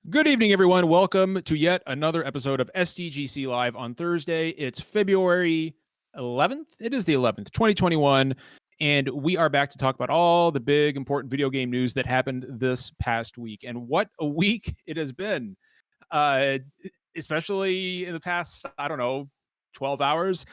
Good evening, everyone. Welcome to yet another episode of SDGC Live on Thursday. It's February 11th. It is the 11th, 2021. And we are back to talk about all the big, important video game news that happened this past week. And what a week it has been, especially in the past, 12 hours.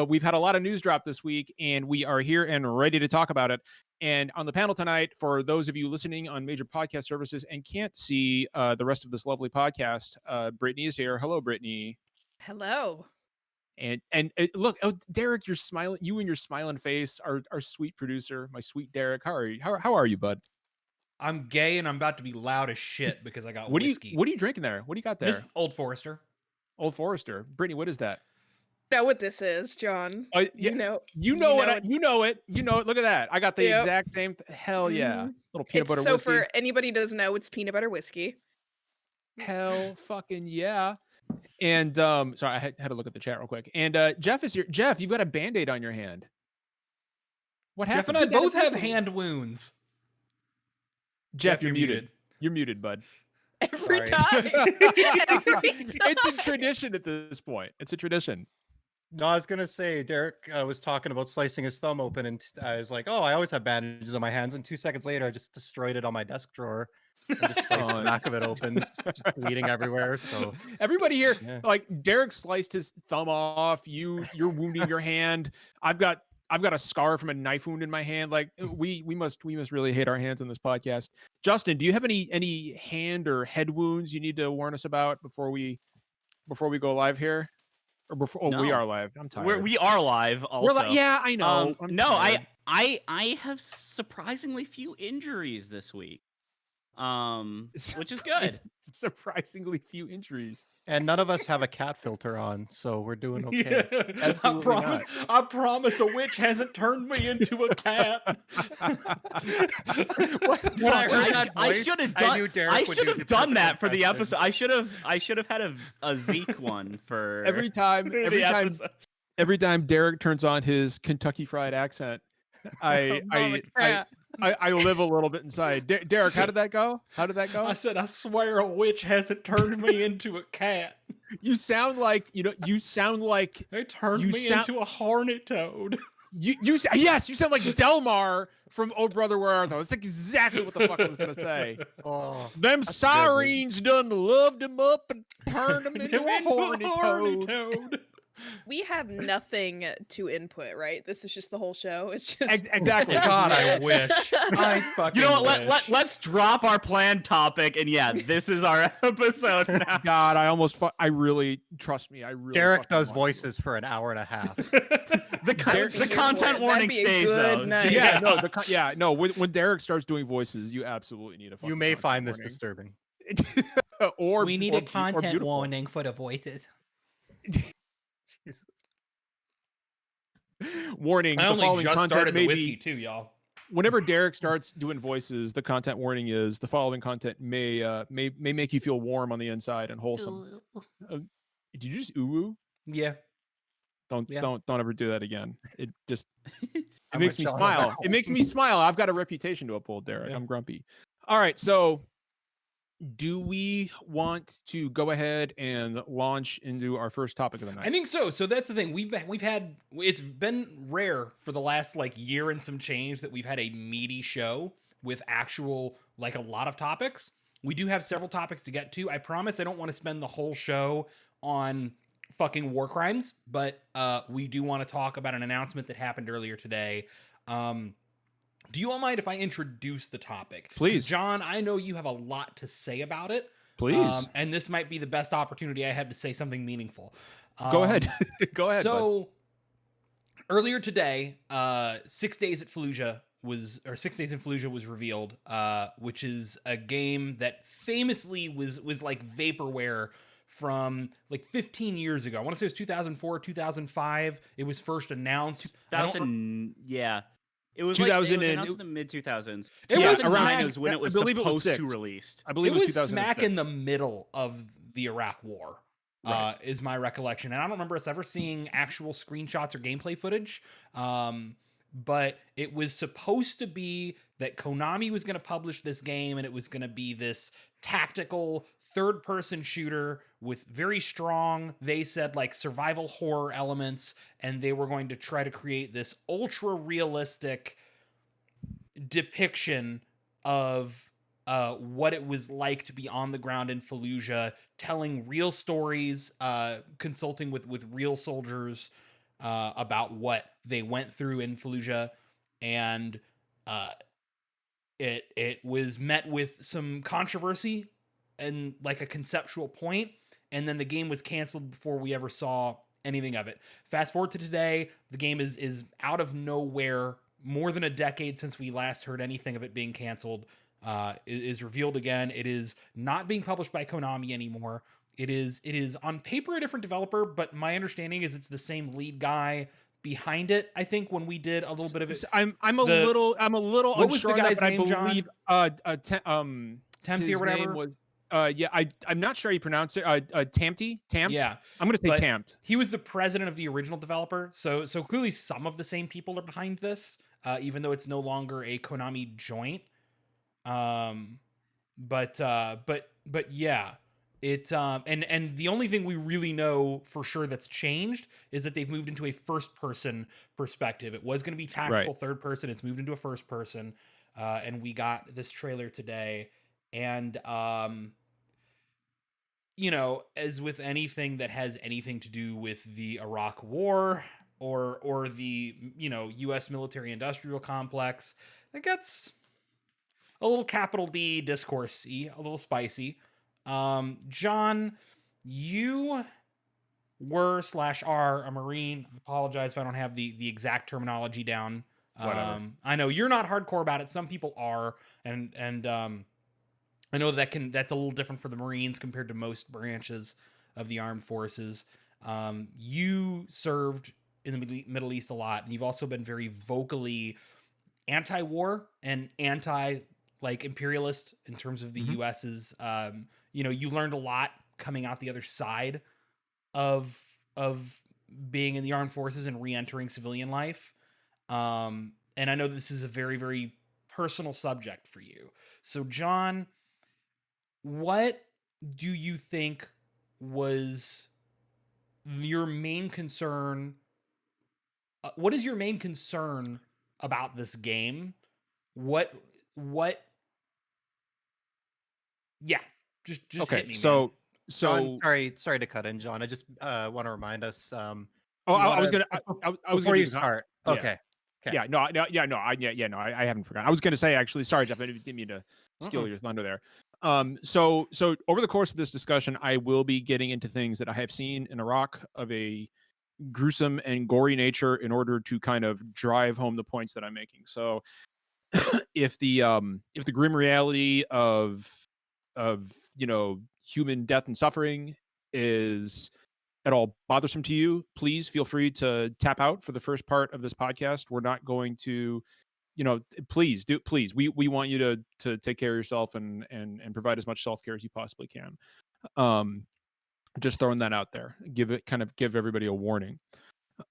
We've had a lot of news drop this week, and we are here and ready to talk about it. And on the panel tonight, for those of you listening on major podcast services and can't see the rest of this lovely podcast, Brittany is here. Hello, Brittany. Hello. And look, Derek, you're smiling. You and your smiling face, our sweet producer, my sweet Derek. How are you? How are you, bud? I'm gay and I'm about to be loud as shit because I got whiskey. What are you drinking there? What do you got there? Just Old Forester. Old Forester. Brittany, what is that? Know what this is, John? Yeah, you know it. You know it. Look at that. I got the exact same. Hell yeah. Little peanut butter whiskey. So whiskey. for anybody who doesn't know, it's peanut butter whiskey. Hell fucking yeah. And sorry, I had to look at the chat real quick. And Jeff is here. Jeff, you've got a Band-Aid on your hand. What happened? Jeff and I both have hand wounds. Jeff, you're muted. You're muted, bud. Every time. It's a tradition at this point. It's a tradition. No, I was going to say, Derek was talking about slicing his thumb open, and I was like, oh, I always have bandages on my hands. And 2 seconds later, I just destroyed it on my desk drawer. And just sliced the back of it open. It's just bleeding everywhere. So everybody here, like Derek sliced his thumb off. You're wounding your hand. I've got a scar from a knife wound in my hand. Like we must really hate our hands on this podcast. Justin, do you have any hand or head wounds you need to warn us about before we go live here? Or before we are live. I'm tired. We are live also. Yeah, I know. I have surprisingly few injuries this week. Which is good. Surprisingly few injuries. And none of us have a cat filter on, so we're doing okay. Yeah. I promise a witch hasn't turned me into a cat. I should have done that for the episode. I should have had a Zeke one for every time Derek turns on his Kentucky Fried accent. I live a little bit inside. Derek, how did that go? I said, I swear a witch hasn't turned me into a cat. You sound like they turned me into a hornet toad. You sound like Delmar from Oh Brother Where Art Thou. That's exactly what the fuck I was gonna say. Oh, them sirens done loved him up and turned him into a horny toad. We have nothing to input, right? This is just the whole show. It's just exactly. God, I wish. I fucking. You know what? Wish. Let's drop our planned topic, and this is our episode now. God, I really trust me. Derek does voices for an hour and a half. The content warning stays though. When Derek starts doing voices, you absolutely need a. You may find this disturbing. We need a content warning for the voices. Warning. I only just started the whiskey too, y'all. Whenever Derek starts doing voices, the content warning is the following content may make you feel warm on the inside and wholesome. Did you just ooh? Yeah. Don't ever do that again. It just it makes me smile. It makes me smile. I've got a reputation to uphold, Derek. Yeah. I'm grumpy. All right, so do we want to go ahead and launch into our first topic of the night? I think so. So that's the thing. It's been rare for the last year and some change that we've had a meaty show with actual a lot of topics. We do have several topics to get to. I promise I don't want to spend the whole show on fucking war crimes, but we do want to talk about an announcement that happened earlier today. Do you all mind if I introduce the topic? Please. John, I know you have a lot to say about it. Please. And this might be the best opportunity I have to say something meaningful. Go ahead. Go ahead. So, earlier today, 6 Days in Fallujah was revealed, which is a game that famously was like vaporware from 15 years ago. I want to say it was 2004, 2005. It was first announced. It was 2000 it was announced in the mid 2000s. It was around when it was supposed to released. I believe it was smack in the middle of the Iraq War. Right. Is my recollection, and I don't remember us ever seeing actual screenshots or gameplay footage. but it was supposed to be that Konami was going to publish this game, and it was going to be this tactical third-person shooter with very strong, they said, like survival horror elements, and they were going to try to create this ultra-realistic depiction of what it was like to be on the ground in Fallujah, telling real stories, consulting with real soldiers about what they went through in Fallujah, and it was met with some controversy and like a conceptual point, and then the game was canceled before we ever saw anything of it. Fast forward to today, the game is out of nowhere, more than a decade since we last heard anything of it being canceled. Is revealed again. It is not being published by Konami anymore. It is on paper a different developer, but my understanding is it's the same lead guy behind it. I think when we did a little bit of it, I'm a little what was the unsure on that, guy's but name, I believe Tempty his or whatever. name was I'm not sure how you pronounce it. Tamped. Yeah, I'm gonna say but Tamped. He was the president of the original developer, so clearly some of the same people are behind this, even though it's no longer a Konami joint. But yeah, it and the only thing we really know for sure that's changed is that they've moved into a first person perspective. It was going to be tactical third person. It's moved into a first person, and we got this trailer today. And you know, as with anything that has anything to do with the Iraq War or the, you know, U.S. military industrial complex, that gets a little capital D discourse-y, a little spicy. John, you were / are a Marine. I apologize if I don't have the exact terminology down. Whatever. I know you're not hardcore about it. Some people are, and I know that's a little different for the Marines compared to most branches of the armed forces. You served in the Middle East a lot, and you've also been very vocally anti-war and imperialist in terms of the US's. You know, you learned a lot coming out the other side of being in the armed forces and re-entering civilian life. And I know this is a very, very personal subject for you. So, John, what do you think was your main concern? What is your main concern about this game? What? Yeah, just okay. hit me, so John, sorry to cut in, John. I just want to remind us. I was gonna. I was before gonna you start. Yeah. Okay. Yeah. No. I haven't forgotten. I was gonna say actually. Sorry, Jeff. I didn't mean to steal your thunder there. So over the course of this discussion, I will be getting into things that I have seen in Iraq of a gruesome and gory nature in order to kind of drive home the points that I'm making. So if the grim reality of you know, human death and suffering is at all bothersome to you, please feel free to tap out for the first part of this podcast. We're not going to, you know, please. We want you to take care of yourself and provide as much self-care as you possibly can. Just throwing that out there. Give everybody a warning.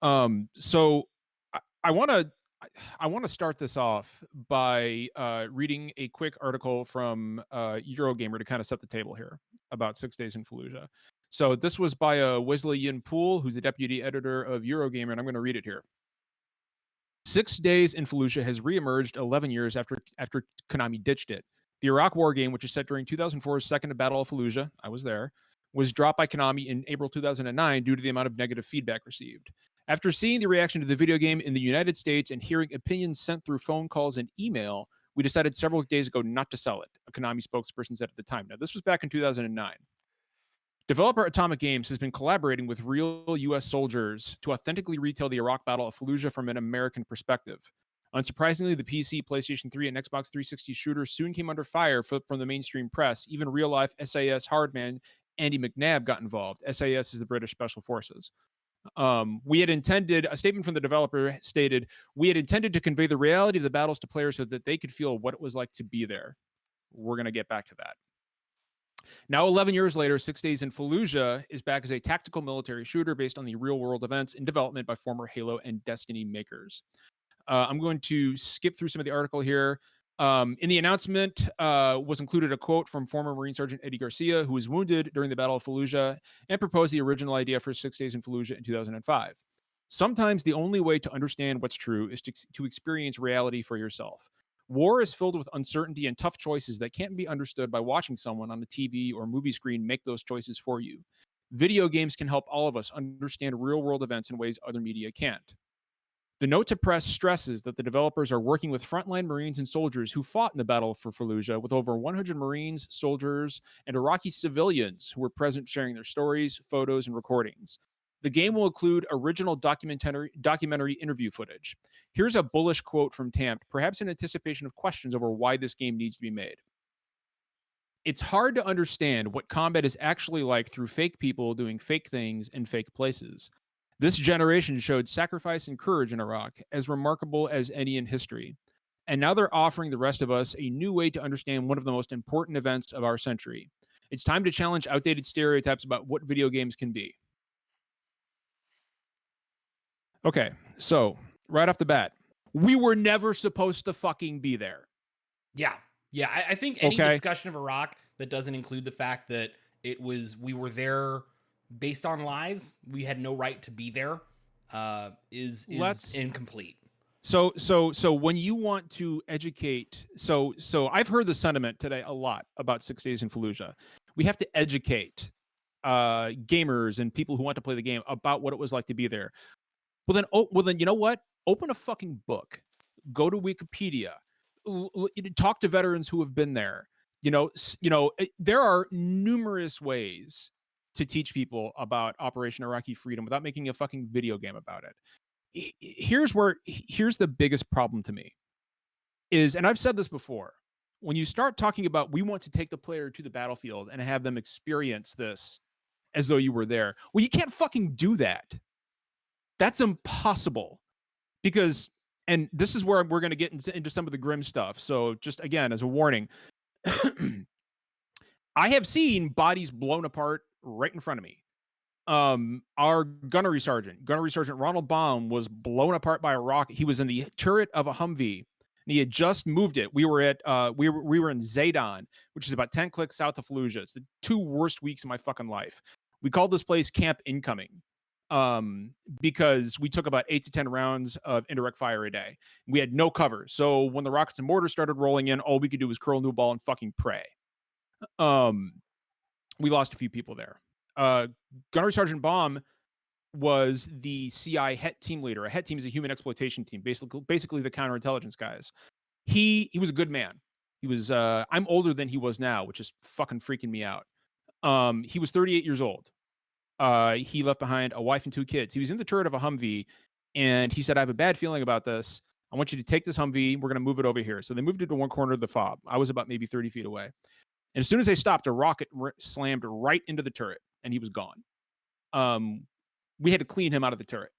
So I want to start this off by reading a quick article from Eurogamer to kind of set the table here about 6 Days in Fallujah. So this was by Wesley Yin Poole, who's the deputy editor of Eurogamer, and I'm going to read it here. 6 Days in Fallujah has reemerged 11 years after Konami ditched it. The Iraq War game, which is set during 2004's Second Battle of Fallujah, I was there, was dropped by Konami in April 2009 due to the amount of negative feedback received. After seeing the reaction to the video game in the United States and hearing opinions sent through phone calls and email, we decided several days ago not to sell it, a Konami spokesperson said at the time. Now, this was back in 2009. Developer Atomic Games has been collaborating with real U.S. soldiers to authentically retell the Iraq Battle of Fallujah from an American perspective. Unsurprisingly, the PC, PlayStation 3, and Xbox 360 shooter soon came under fire from the mainstream press. Even real-life SAS hardman Andy McNabb got involved. SAS is the British Special Forces. A statement from the developer stated, we had intended to convey the reality of the battles to players so that they could feel what it was like to be there. We're going to get back to that. Now, 11 years later, 6 Days in Fallujah is back as a tactical military shooter based on the real-world events in development by former Halo and Destiny makers. I'm going to skip through some of the article here. In the announcement was included a quote from former Marine Sergeant Eddie Garcia, who was wounded during the Battle of Fallujah and proposed the original idea for 6 Days in Fallujah in 2005. Sometimes the only way to understand what's true is to experience reality for yourself. War is filled with uncertainty and tough choices that can't be understood by watching someone on a TV or movie screen make those choices for you. Video games can help all of us understand real-world events in ways other media can't. The note to press stresses that the developers are working with frontline Marines and soldiers who fought in the Battle for Fallujah, with over 100 Marines, soldiers, and Iraqi civilians who were present sharing their stories, photos, and recordings. The game will include original documentary interview footage. Here's a bullish quote from Tamped, perhaps in anticipation of questions over why this game needs to be made. It's hard to understand what combat is actually like through fake people doing fake things in fake places. This generation showed sacrifice and courage in Iraq, as remarkable as any in history. And now they're offering the rest of us a new way to understand one of the most important events of our century. It's time to challenge outdated stereotypes about what video games can be. Okay, so right off the bat, we were never supposed to fucking be there. Yeah. I think any discussion of Iraq that doesn't include the fact that we were there based on lies, we had no right to be there, is incomplete. So when you want to educate, so I've heard the sentiment today a lot about 6 Days in Fallujah. We have to educate gamers and people who want to play the game about what it was like to be there. Well then, you know what? Open a fucking book. Go to Wikipedia. Talk to veterans who have been there. There are numerous ways to teach people about Operation Iraqi Freedom without making a fucking video game about it. Here's the biggest problem to me is, and I've said this before, when you start talking about we want to take the player to the battlefield and have them experience this as though you were there, well, you can't fucking do that. That's impossible, because, and this is where we're going to get into some of the grim stuff. So just again, as a warning, I have seen bodies blown apart right in front of me. Our gunnery sergeant Ronald Baum, was blown apart by a rocket. He was in the turret of a Humvee, and he had just moved it. We were at we were in Zaydan, which is about 10 clicks south of Fallujah. It's the 2 worst weeks of my fucking life. We called this place Camp Incoming, because we took about 8 to 10 rounds of indirect fire a day. We had no cover, so when the rockets and mortars started rolling in, all we could do was curl into a ball and fucking pray. We lost a few people there. Gunnery Sergeant Baum was the CI HET team leader. A HET team is a human exploitation team, basically the counterintelligence guys. He was a good man. He was I'm older than he was now, which is fucking freaking me out. He was 38 years old. He left behind a wife and 2 kids. He was in the turret of a Humvee, and he said, I have a bad feeling about this. I want you to take this Humvee. We're going to move it over here. So they moved it to one corner of the fob. I was about maybe 30 feet away. And as soon as they stopped, a rocket slammed right into the turret, and he was gone. We had to clean him out of the turret.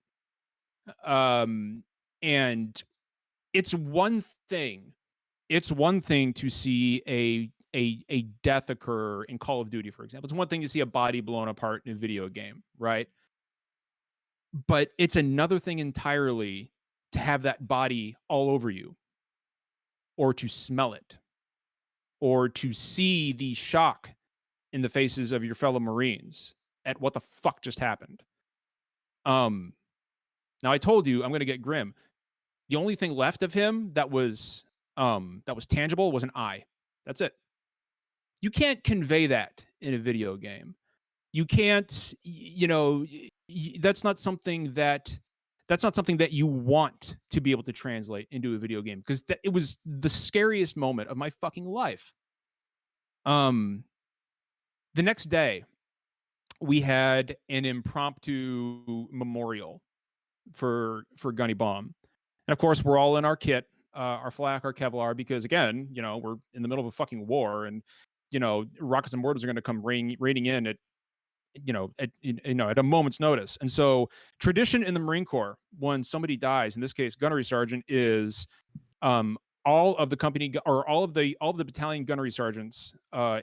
And it's one thing to see a death occur in Call of Duty, for example. It's one thing to see a body blown apart in a video game, right? But it's another thing entirely to have that body all over you, or to smell it, or to see the shock in the faces of your fellow Marines at what the fuck just happened. Now I told you I'm going to get grim. The only thing left of him that was tangible was an eye. That's it. You can't convey that in a video game. You can't, that's not something that you want to be able to translate into a video game, because it was the scariest moment of my fucking life. The next day, we had an impromptu memorial for Gunny Baum. And of course, we're all in our kit, our flak, our Kevlar, because again, we're in the middle of a fucking war, and rockets and mortars are going to come raining in at a moment's notice. And so, tradition in the Marine Corps, when somebody dies, in this case, gunnery sergeant, is all of the company, or all of the battalion gunnery sergeants,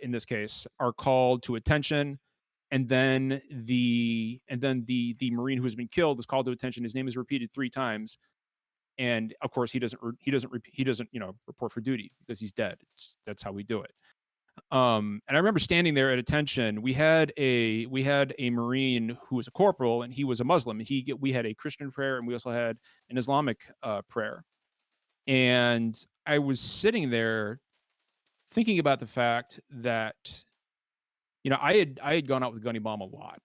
in this case, are called to attention. And then the Marine who has been killed is called to attention. His name is repeated 3 times. And of course, he doesn't report for duty because he's dead. That's how we do it. And I remember standing there at attention. We had a Marine who was a corporal, and he was a Muslim. We had a Christian prayer, and we also had an Islamic prayer. And I was sitting there thinking about the fact that, I had gone out with Gunny Bomb a lot.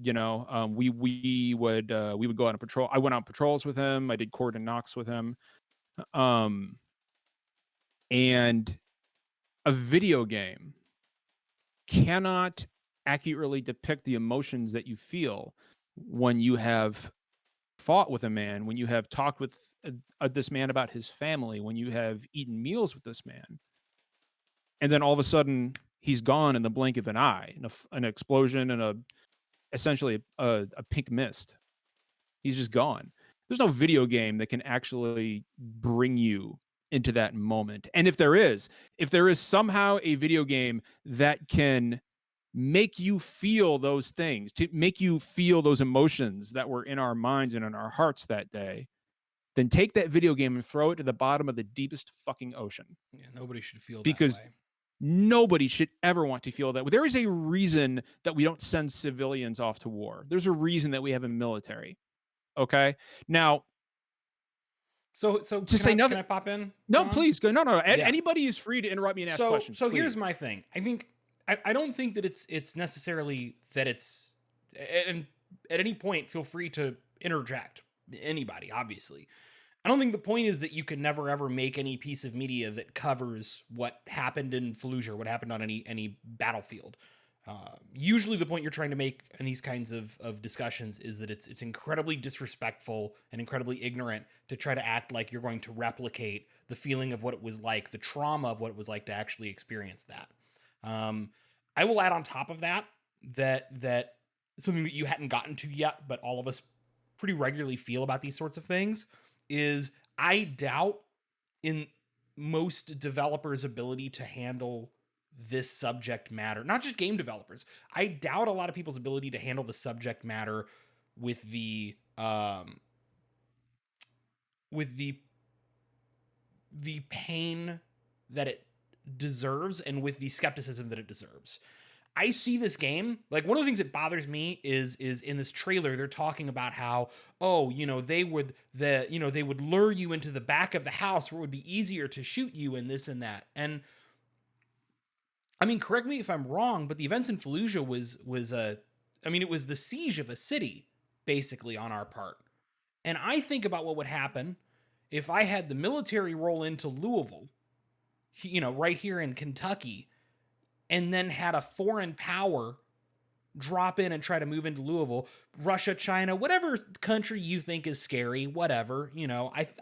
We would go on a patrol. I went on patrols with him. I did cordon knocks with him. And a video game cannot accurately depict the emotions that you feel when you have fought with a man, when you have talked with this man about his family, when you have eaten meals with this man, and then all of a sudden he's gone in the blink of an eye, an explosion and essentially a pink mist. He's just gone. There's no video game that can actually bring you into that moment. And if there is somehow a video game that can make you feel those things, to make you feel those emotions that were in our minds and in our hearts that day, then take that video game and throw it to the bottom of the deepest fucking ocean. Yeah, nobody should feel because that way. Nobody should ever want to feel that way. There is a reason that we don't send civilians off to war. There's a reason that we have a military. Okay? Now, so to say nothing. Can I pop in? No, John? Please go. No. Yeah. Anybody is free to interrupt me and ask questions. So here's my thing. I think I don't think that it's necessarily that it's, and at any point feel free to interject. Anybody, obviously. I don't think the point is that you can never ever make any piece of media that covers what happened in Fallujah, what happened on any battlefield. Usually the point you're trying to make in these kinds of discussions is that it's incredibly disrespectful and incredibly ignorant to try to act like you're going to replicate the feeling of what it was like, the trauma of what it was like to actually experience that. I will add on top of that something that you hadn't gotten to yet, but all of us pretty regularly feel about these sorts of things, is I doubt in most developers' ability to handle this subject matter, not just game developers. I doubt a lot of people's ability to handle the subject matter with the pain that it deserves and with the skepticism that it deserves. I see this game, like one of the things that bothers me is in this trailer, they're talking about how, they would lure you into the back of the house where it would be easier to shoot you and this and that. And I mean, correct me if I'm wrong, but the events in Fallujah it was the siege of a city basically on our part. And I think about what would happen if I had the military roll into Louisville, right here in Kentucky, and then had a foreign power drop in and try to move into Louisville, Russia, China, whatever country you think is scary, whatever,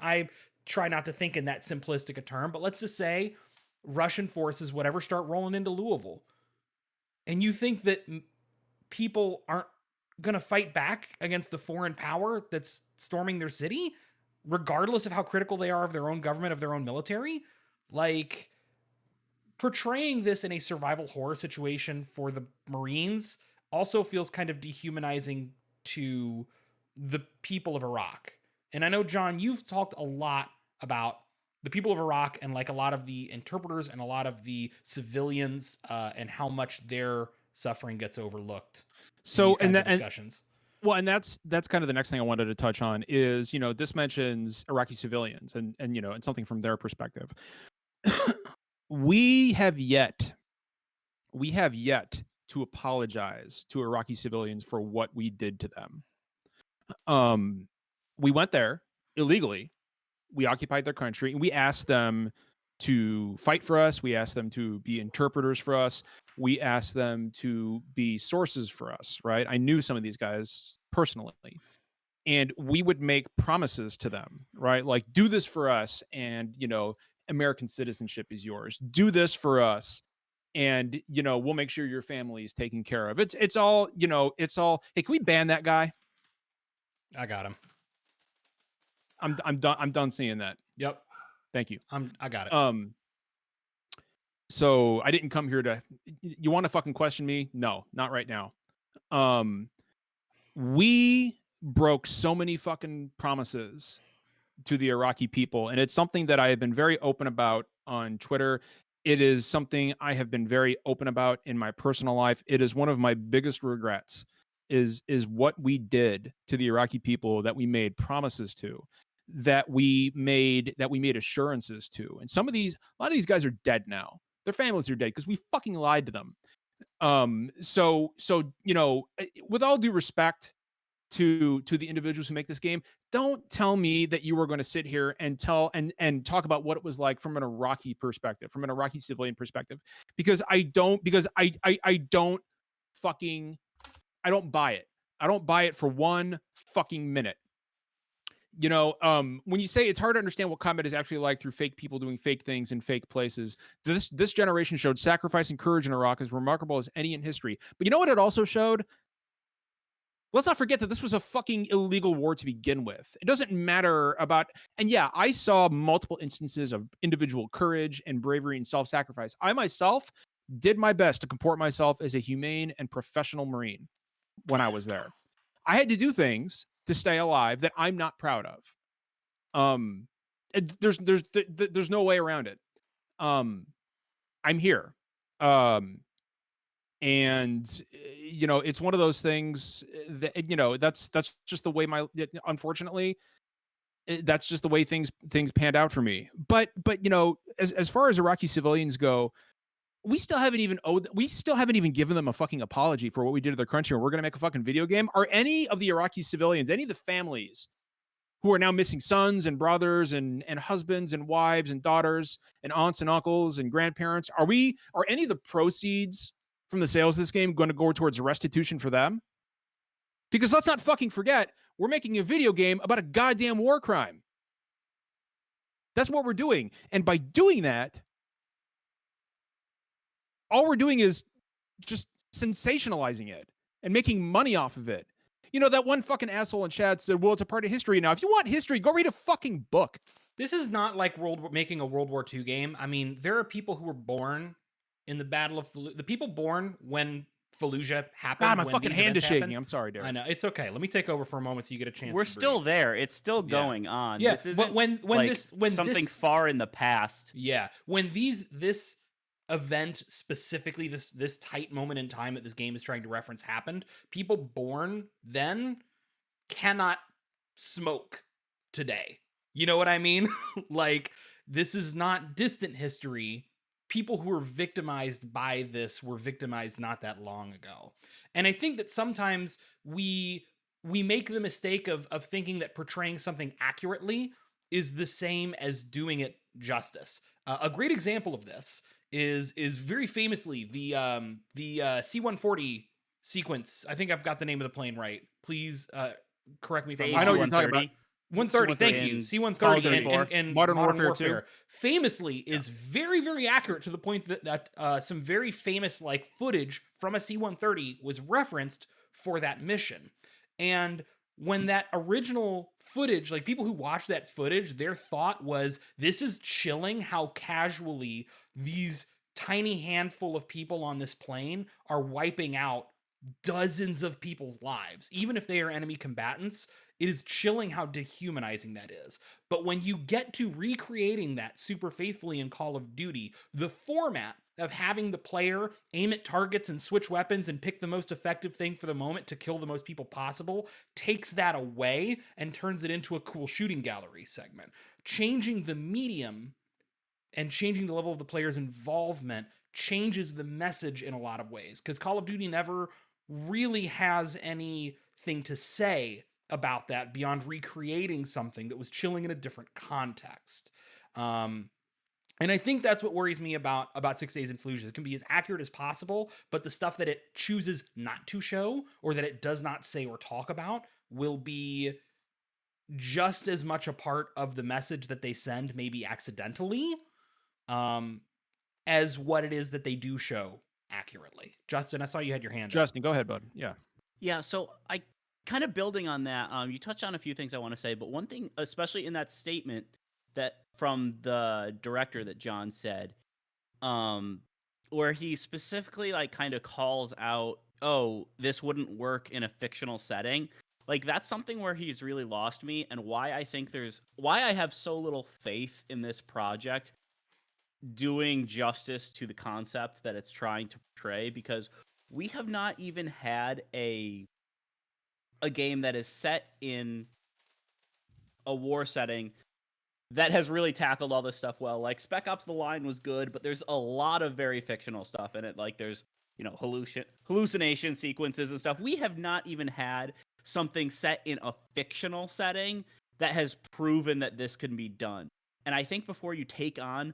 I try not to think in that simplistic a term, but let's just say Russian forces, whatever, start rolling into Louisville. And you think that people aren't going to fight back against the foreign power that's storming their city, regardless of how critical they are of their own government, of their own military? Like, portraying this in a survival horror situation for the Marines also feels kind of dehumanizing to the people of Iraq. And I know, John, you've talked a lot about the people of Iraq and like a lot of the interpreters and a lot of the civilians and how much their suffering gets overlooked. So in discussions. And that's kind of the next thing I wanted to touch on is, this mentions Iraqi civilians and something from their perspective. We have yet to apologize to Iraqi civilians for what we did to them. We went there illegally. We occupied their country, and we asked them to fight for us. We asked them to be interpreters for us. We asked them to be sources for us, right? I knew some of these guys personally. And we would make promises to them, right? Like, do this for us, and, American citizenship is yours. Do this for us, and we'll make sure your family is taken care of. It's all. Hey, can we ban that guy? I got him. I'm done. I'm done seeing that. Yep. Thank you. I got it. So I didn't come here to. You want to fucking question me? No, not right now. We broke so many fucking promises to the Iraqi people, and it's something that I have been very open about on Twitter. It is something I have been very open about in my personal life. It is one of my biggest regrets is what we did to the Iraqi people, that we made promises to, that we made assurances to. And a lot of these guys are dead now. Their families are dead because we fucking lied to them. So with all due respect to the individuals who make this game, don't tell me that you were going to sit here and talk about what it was like from an Iraqi perspective, from an Iraqi civilian perspective, because I don't buy it. I don't buy it for one fucking minute. When you say it's hard to understand what combat is actually like through fake people doing fake things in fake places, this generation showed sacrifice and courage in Iraq as remarkable as any in history. But you know what it also showed? Let's not forget that this was a fucking illegal war to begin with. It doesn't matter about, and yeah, I saw multiple instances of individual courage and bravery and self-sacrifice. I myself did my best to comport myself as a humane and professional Marine when I was there. I had to do things to stay alive that I'm not proud of. There's no way around it. I'm here. And it's one of those things that that's just the way unfortunately that's just the way things panned out for me. But as far as Iraqi civilians go, we still haven't even given them a fucking apology for what we did to their country, and we're going to make a fucking video game. Are any of the Iraqi civilians, any of the families who are now missing sons and brothers and husbands and wives and daughters and aunts and uncles and grandparents, are any of the proceeds from the sales of this game going to go towards restitution for them? Because let's not fucking forget, we're making a video game about a goddamn war crime. That's what we're doing. And by doing that, all we're doing is just sensationalizing it and making money off of it. That one fucking asshole in chat said, well, it's a part of history now. If you want history, go read a fucking book. This is not like making a World War II game. I mean, there are people who were born in the Battle of Fallujah. The people born when Fallujah happened. God, my fucking hand is shaking. I'm sorry, Derek. I know. It's okay. Let me take over for a moment so you get a chance We're to still breathe. there. It's still going on. Yeah, this isn't when something far in the past. Yeah, when this event specifically, this tight moment in time that this game is trying to reference happened, people born then cannot smoke today. You know what I mean? Like, this is not distant history. People who were victimized by this were victimized not that long ago. And I think that sometimes we make the mistake of thinking that portraying something accurately is the same as doing it justice. A great example of this is very famously the C-140 sequence. I think I've got the name of the plane right. Please correct me if I'm wrong. I know what you're talking about. 130, thank you. C-130 and Modern Warfare 2. Famously is very, very accurate to the point that some very famous footage from a C-130 was referenced for that mission. And when that original footage, people who watched that footage, their thought was, this is chilling how casually these tiny handful of people on this plane are wiping out dozens of people's lives. Even if they are enemy combatants, it is chilling how dehumanizing that is. But when you get to recreating that super faithfully in Call of Duty, the format of having the player aim at targets and switch weapons and pick the most effective thing for the moment to kill the most people possible takes that away and turns it into a cool shooting gallery segment. Changing the medium and changing the level of the player's involvement changes the message in a lot of ways, because Call of Duty never really has anything to say about that beyond recreating something that was chilling in a different context. And I think that's what worries me about 6 Days in Fallujah. It can be as accurate as possible, but the stuff that it chooses not to show or that it does not say or talk about will be just as much a part of the message that they send, maybe accidentally, as what it is that they do show accurately. Justin, I saw you had your hand up. Justin, go ahead, bud. Yeah, so I kind of building on that, you touched on a few things I want to say, but one thing, especially in that statement that from the director that John said, where he specifically kind of calls out, oh, this wouldn't work in a fictional setting. Like that's something where he's really lost me, and why I have so little faith in this project doing justice to the concept that it's trying to portray, because we have not even had a game that is set in a war setting that has really tackled all this stuff well. Like Spec Ops: The Line was good, but there's a lot of very fictional stuff in it. Like there's, hallucination sequences and stuff. We have not even had something set in a fictional setting that has proven that this can be done. And I think before you take on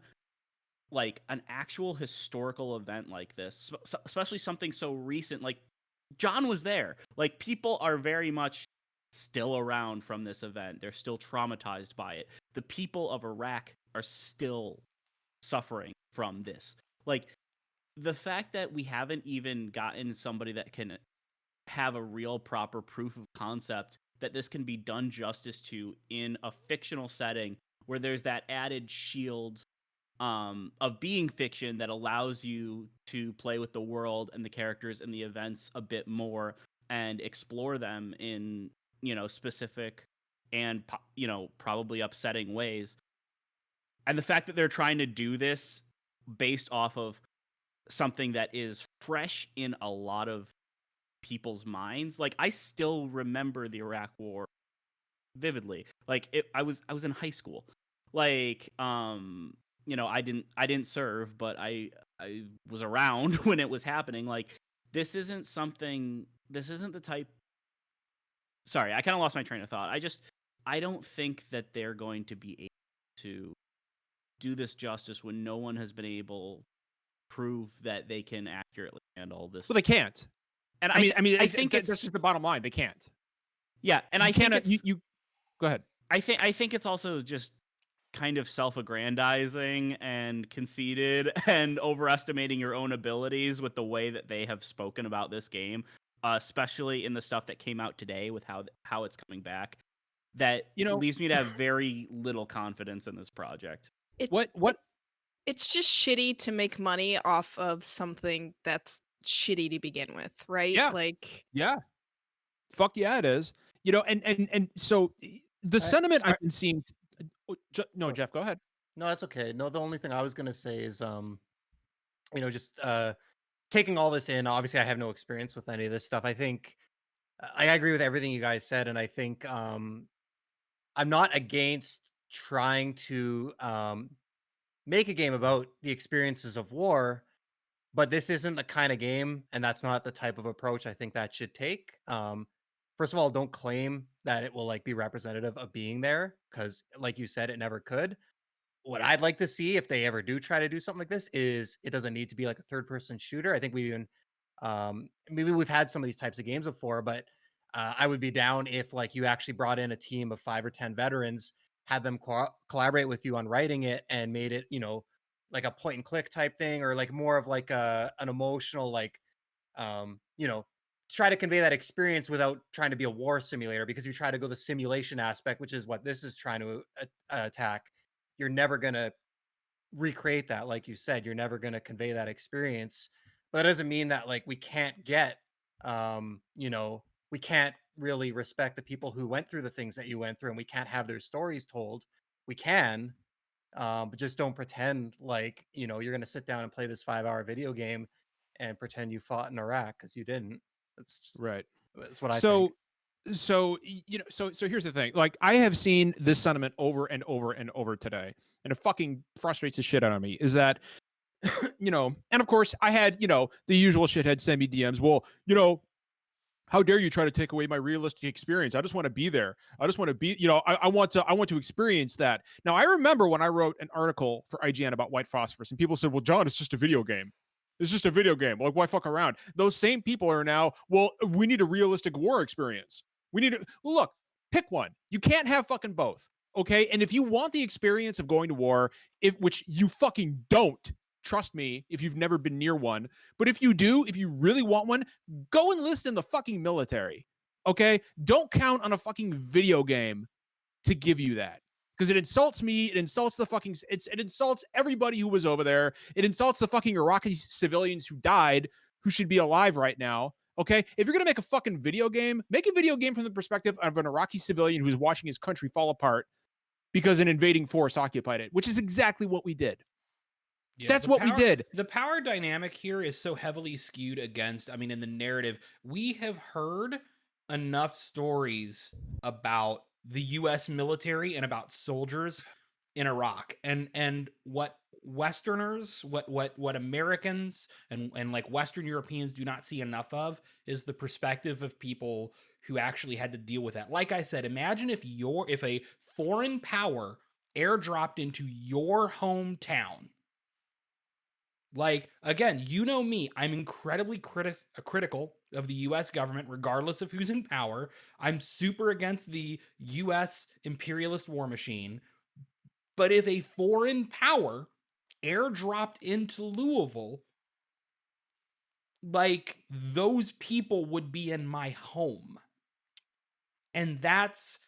like an actual historical event like this, especially something so recent, like John was there. Like people are very much still around from this event. They're still traumatized by it. The people of Iraq are still suffering from this. Like the fact that we haven't even gotten somebody that can have a real proper proof of concept that this can be done justice to in a fictional setting where there's that added shield of being fiction that allows you to play with the world and the characters and the events a bit more and explore them in, specific and, probably upsetting ways. And the fact that they're trying to do this based off of something that is fresh in a lot of people's minds. Like I still remember the Iraq War vividly. Like I was in high school. Like I didn't serve, but I was around when it was happening. Like this isn't the type. Sorry, I kind of lost my train of thought. I don't think that they're going to be able to do this justice when no one has been able to prove that they can accurately handle this. Well, they can't. And I think that's just the bottom line. They can't. Yeah, and you I think it's, you go ahead. I think it's also just kind of self-aggrandizing and conceited and overestimating your own abilities with the way that they have spoken about this game, especially in the stuff that came out today with how it's coming back. That leaves me to have very little confidence in this project. It's just shitty to make money off of something that's shitty to begin with, right? Yeah. Yeah. Fuck yeah, it is. And so the sentiment I've been seeing. No, Jeff, go ahead. No, that's okay. No, the only thing I was gonna say is, just taking all this in. Obviously, I have no experience with any of this stuff. I think I agree with everything you guys said, and I think I'm not against trying to make a game about the experiences of war, but this isn't the kind of game, and that's not the type of approach I think that should take. First of all, don't claim that it will be representative of being there, because like you said, it never could. What I'd like to see if they ever do try to do something like this is it doesn't need to be like a third person shooter. I think maybe we've had some of these types of games before, but I would be down if you actually brought in a team of 5 or 10 veterans, had them collaborate with you on writing it, and made it like a point and click type thing, or more of an emotional try to convey that experience without trying to be a war simulator, because you try to go the simulation aspect, which is what this is trying to attack. You're never going to recreate that. Like you said, you're never going to convey that experience. But that doesn't mean that we can't get we can't really respect the people who went through the things that you went through, and we can't have their stories told. We can, but just don't pretend you're going to sit down and play this 5-hour video game and pretend you fought in Iraq, because you didn't. That's right. That's what I think. So here's the thing. I have seen this sentiment over and over and over today, and it fucking frustrates the shit out of me. Is that and of course I had the usual shithead send me DMs. Well, how dare you try to take away my realistic experience? I just want to be there. I just want to be, I want to experience that. Now, I remember when I wrote an article for IGN about white phosphorus, and people said, well, John, it's just a video game. It's just a video game. Why fuck around? Those same people are now, well, we need a realistic war experience. We need to look, pick one. You can't have fucking both. Okay. And if you want the experience of going to war, which you fucking don't, trust me, if you've never been near one, but if you do, if you really want one, go enlist in the fucking military. Okay. Don't count on a fucking video game to give you that. Because it insults me, it insults it insults everybody who was over there. It insults the fucking Iraqi civilians who died, who should be alive right now. Okay, if you're gonna make a fucking video game, make a video game from the perspective of an Iraqi civilian who's watching his country fall apart because an invading force occupied it, which is exactly what we did. Yeah, That's what we did. The power dynamic here is so heavily skewed against, I mean, in the narrative, we have heard enough stories about the US military and about soldiers in Iraq, and what Westerners, what Americans and like Western Europeans do not see enough of is the perspective of people who actually had to deal with that. Like I said, imagine if a foreign power airdropped into your hometown. Like, again, you know me, I'm incredibly critical of the US government, regardless of who's in power. I'm super against the US imperialist war machine. But if a foreign power airdropped into Louisville, like, those people would be in my home. And that's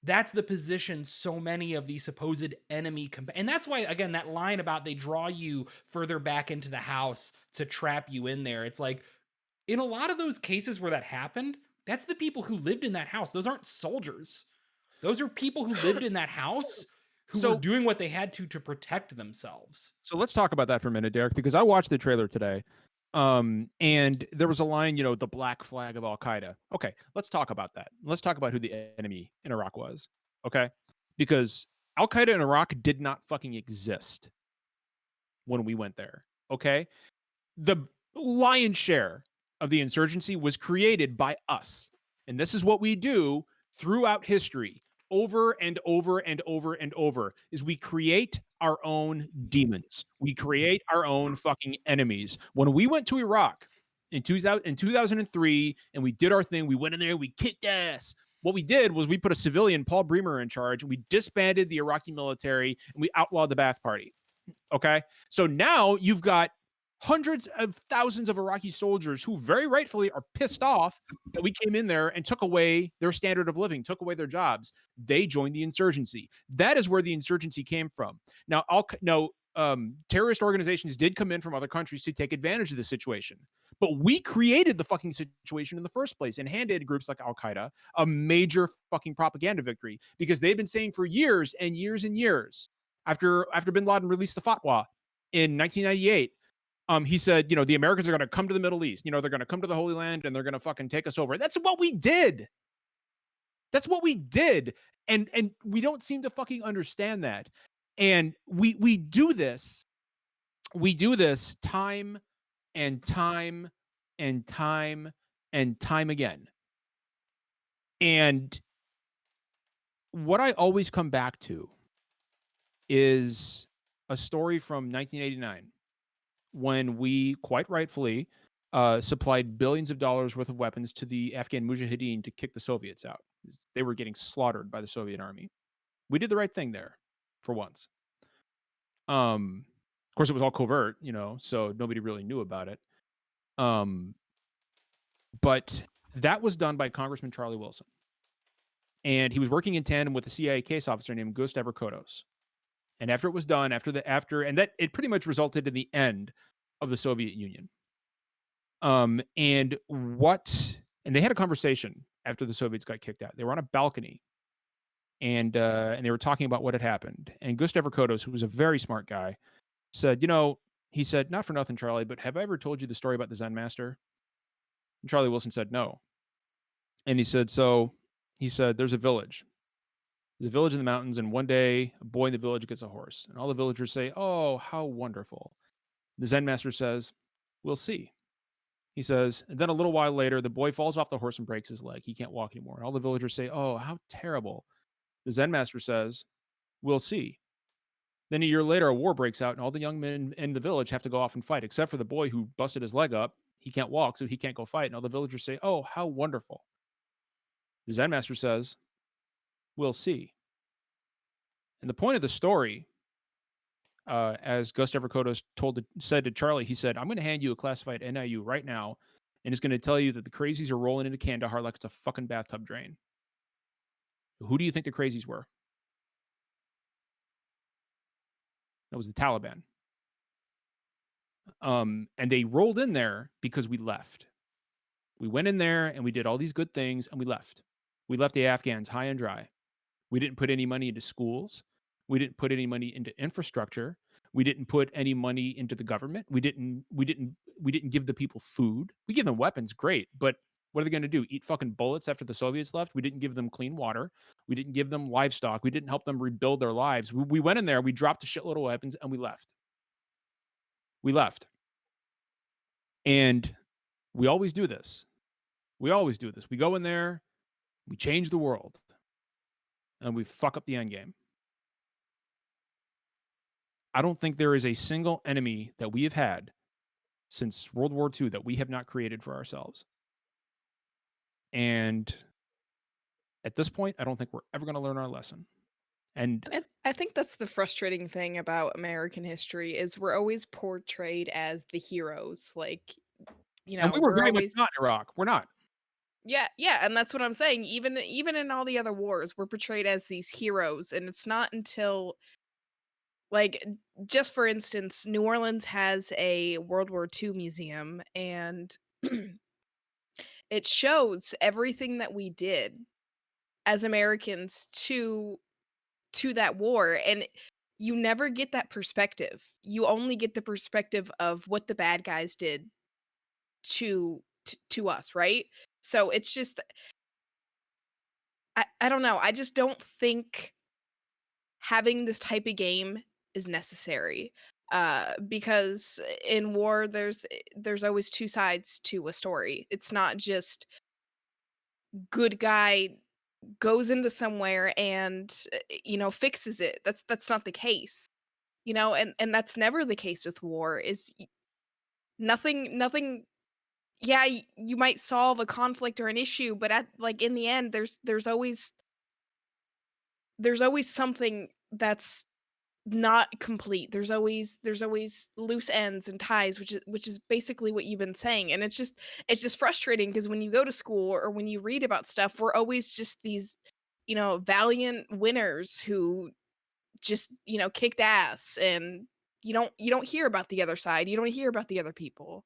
the position so many of these supposed enemy and that's why, again, that line about they draw you further back into the house to trap you in there, it's like, in a lot of those cases where that happened, that's the people who lived in that house. Those aren't soldiers. Those are people who lived in that house who were doing what they had to protect themselves. So let's talk about that for a minute, Derek, because I watched the trailer today. And there was a line, you know, the black flag of Al Qaeda. Okay, let's talk about that. Let's talk about who the enemy in Iraq was. Okay, because Al Qaeda in Iraq did not fucking exist when we went there. Okay, the lion's share of the insurgency was created by us, and this is what we do throughout history, over and over and over and over, is we create our own demons. We create our own fucking enemies. When we went to Iraq in 2003 and we did our thing, we went in there, we kicked ass. What we did was we put a civilian, Paul Bremer, in charge, and we disbanded the Iraqi military and we outlawed the Ba'ath Party. Okay, so now you've got hundreds of thousands of Iraqi soldiers who very rightfully are pissed off that we came in there and took away their standard of living, took away their jobs. They joined the insurgency. That is where the insurgency came from. Now, terrorist organizations did come in from other countries to take advantage of the situation, but we created the fucking situation in the first place and handed groups like Al Qaeda a major fucking propaganda victory because they've been saying for years and years and years after bin Laden released the fatwa in 1998. He said, you know, the Americans are going to come to the Middle East. You know, they're going to come to the Holy Land and they're going to fucking take us over. That's what we did. That's what we did. And we don't seem to fucking understand that. And we do this. We do this time and time and time and time again. And what I always come back to is a story from 1989. When we quite rightfully supplied billions of dollars worth of weapons to the Afghan Mujahideen to kick the Soviets out. They were getting slaughtered by the Soviet army. We did the right thing there for once. Of course, it was all covert, you know, so nobody really knew about it. But that was done by Congressman Charlie Wilson. And he was working in tandem with a CIA case officer named Gustav Kotos. And after it was done, and that it pretty much resulted in the end of the Soviet Union. And they had a conversation after the Soviets got kicked out. They were on a balcony, and they were talking about what had happened. And Gustav Kotos, who was a very smart guy, said, he said, "Not for nothing, Charlie, but have I ever told you the story about the Zen master?" And Charlie Wilson said, "No." And he said, "There's a village. There's a village in the mountains, and one day a boy in the village gets a horse, and all the villagers say, 'Oh, how wonderful.' The Zen master says, 'We'll see.' He says, and then a little while later, the boy falls off the horse and breaks his leg. He can't walk anymore. And all the villagers say, 'Oh, how terrible.' The Zen master says, 'We'll see.' Then a year later, a war breaks out, and all the young men in the village have to go off and fight, except for the boy who busted his leg up. He can't walk, so he can't go fight. And all the villagers say, 'Oh, how wonderful.' The Zen master says, 'We'll see.' And the point of the story, as Gustav Kotos said to Charlie, he said, 'I'm going to hand you a classified NIU right now, and it's going to tell you that the crazies are rolling into Kandahar like it's a fucking bathtub drain.' Who do you think the crazies were? That was the Taliban. And they rolled in there because we left. We went in there and we did all these good things and we left. We left the Afghans high and dry. We didn't put any money into schools. We didn't put any money into infrastructure. We didn't put any money into the government. We didn't give the people food. We give them weapons, great, but what are they going to do? Eat fucking bullets after the Soviets left? We didn't give them clean water. We didn't give them livestock. We didn't help them rebuild their lives. We went in there, we dropped a shitload of weapons, and we left. We left. And we always do this. We always do this. We go in there, we change the world, and we fuck up the end game. I don't think there is a single enemy that we have had since World War II that we have not created for ourselves. And at this point, I don't think we're ever going to learn our lesson. And I think that's the frustrating thing about American history is we're always portrayed as the heroes. Like, you know, and we were we're very always much not in Iraq. We're not. yeah, and that's what I'm saying. Even in all the other wars, we're portrayed as these heroes, and it's not until like just for instance, New Orleans has a World War II museum, and it shows everything that we did as Americans to that war, and you never get that perspective. You only get the perspective of what the bad guys did to us, right? So it's just I don't know. I just don't think having this type of game is necessary. Because in war there's always two sides to a story. It's not just good guy goes into somewhere and fixes it. That's not the case. And that's never the case with war. Is nothing. Yeah, you might solve a conflict or an issue, but in the end there's always something that's not complete. There's always loose ends and ties, which is basically what you've been saying. And it's just frustrating because when you go to school or when you read about stuff, we're always just these valiant winners who just kicked ass, and you don't hear about the other side. You don't hear about the other people.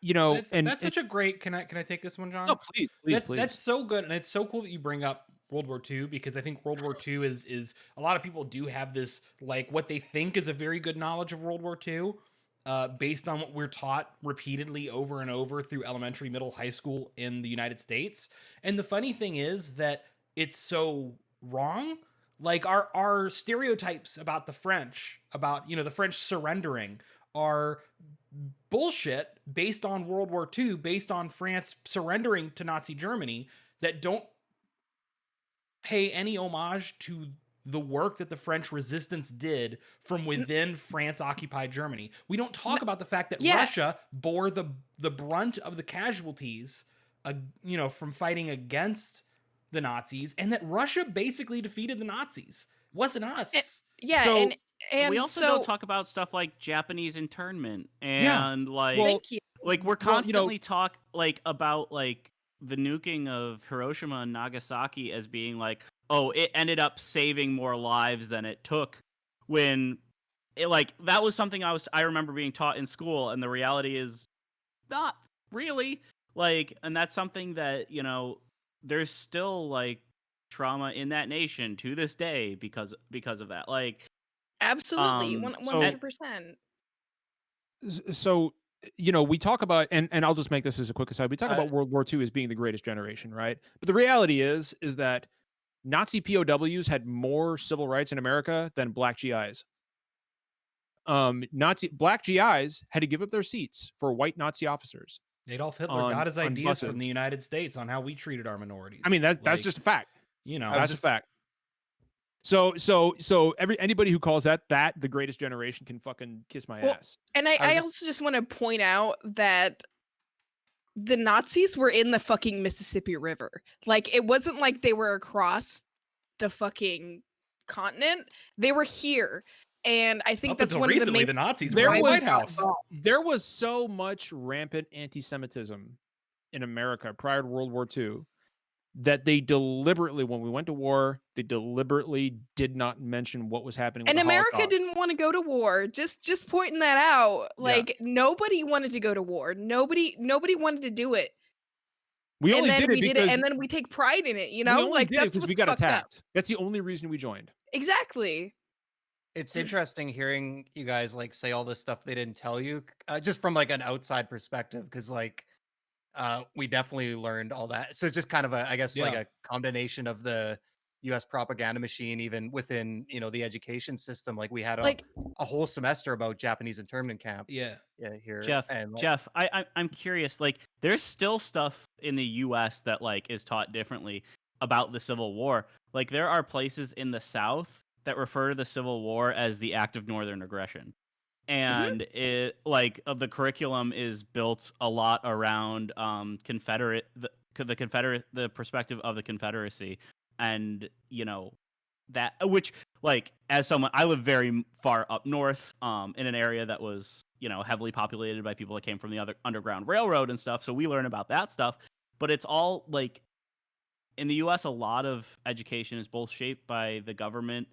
That's such a great. Can I take this one, John? No, please. That's so good, and it's so cool that you bring up World War II, because I think World War II is a lot of people do have this, like, what they think is a very good knowledge of World War II, based on what we're taught repeatedly over and over through elementary, middle, high school in the United States. And the funny thing is that it's so wrong. Like our stereotypes about the French, about the French surrendering, are bullshit based on World War II, based on France surrendering to Nazi Germany, that don't pay any homage to the work that the French resistance did from within France-occupied Germany. We don't talk about the fact that Russia bore the brunt of the casualties, from fighting against the Nazis, and that Russia basically defeated the Nazis. It wasn't us. And we also don't talk about stuff like Japanese internment and thank you. Like we're constantly talk about the nuking of Hiroshima and Nagasaki as being like, oh, it ended up saving more lives than it took, when that was something I remember being taught in school, and the reality is not really. And that's something that, there's still trauma in that nation to this day because of that. Absolutely, 100%. So, we talk about, and I'll just make this as a quick aside. We talk about World War II as being the greatest generation, right? But the reality is that Nazi POWs had more civil rights in America than black GIs. Black GIs had to give up their seats for white Nazi officers. Adolf Hitler got his ideas from the United States on how we treated our minorities. I mean, that's just a fact. That's a fact. So anybody who calls that the greatest generation can fucking kiss my ass. And I also just want to point out that the Nazis were in the fucking Mississippi River. It wasn't like they were across the fucking continent. They were here. And I think that's one of the main... the Nazis were in the White House. There was so much rampant anti-Semitism in America prior to World War II that they deliberately, when we went to war, they deliberately did not mention what was happening. And America didn't want to go to war. Just pointing that out. Nobody wanted to go to war. Nobody wanted to do it. We and only then did we it did it, because and then we take pride in it, we know? only Like, did it that's because we what's got fucked up. attacked. That's the only reason we joined. Exactly. It's interesting hearing you guys like say all this stuff they didn't tell you, just from like an outside perspective, because like we definitely learned all that. So it's just kind of a, I guess, like Yeah. a combination of the U.S. propaganda machine, even within the education system. Like we had Like, a whole semester about Japanese internment camps. Yeah. Here, Jeff, and like, Jeff, I'm curious. Like, there's still stuff in the U.S. that like is taught differently about the Civil War. Like, there are places in the South that refer to the Civil War as the act of northern aggression, and it like the curriculum is built a lot around the perspective of the Confederacy, and that which like as someone I live very far up north in an area that was heavily populated by people that came from the other underground railroad and stuff, so we learn about that stuff, but it's all like in the US a lot of education is both shaped by the government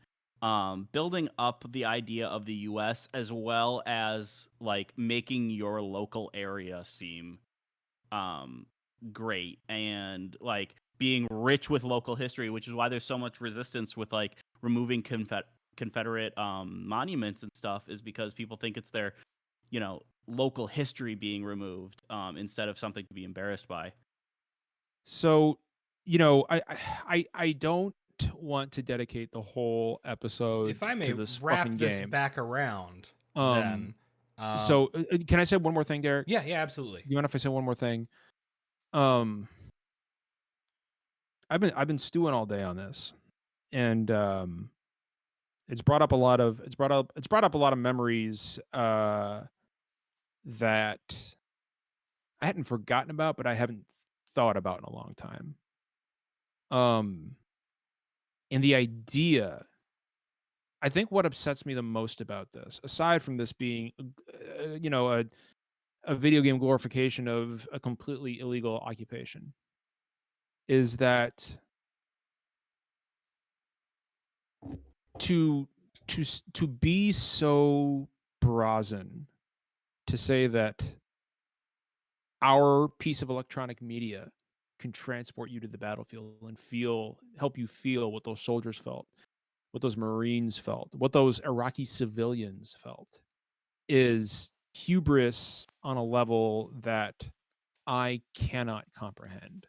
building up the idea of the US as well as like making your local area seem um great and like being rich with local history, which is why there's so much resistance with like removing Confederate monuments and stuff, is because people think it's their local history being removed instead of something to be embarrassed by. So, I don't want to dedicate the whole episode If I may to this wrap fucking this game. back around, Um, then. So, can I say one more thing, Derek? Yeah, absolutely. You mind if I say one more thing? I've been stewing all day on this, and it's brought up a lot of memories that I hadn't forgotten about, but I haven't thought about in a long time. And the idea, I think what upsets me the most about this, aside from this being, a video game glorification of a completely illegal occupation, is that to be so brazen to say that our piece of electronic media can transport you to the battlefield and help you feel what those soldiers felt, what those Marines felt, what those Iraqi civilians felt, is hubris on a level that I cannot comprehend.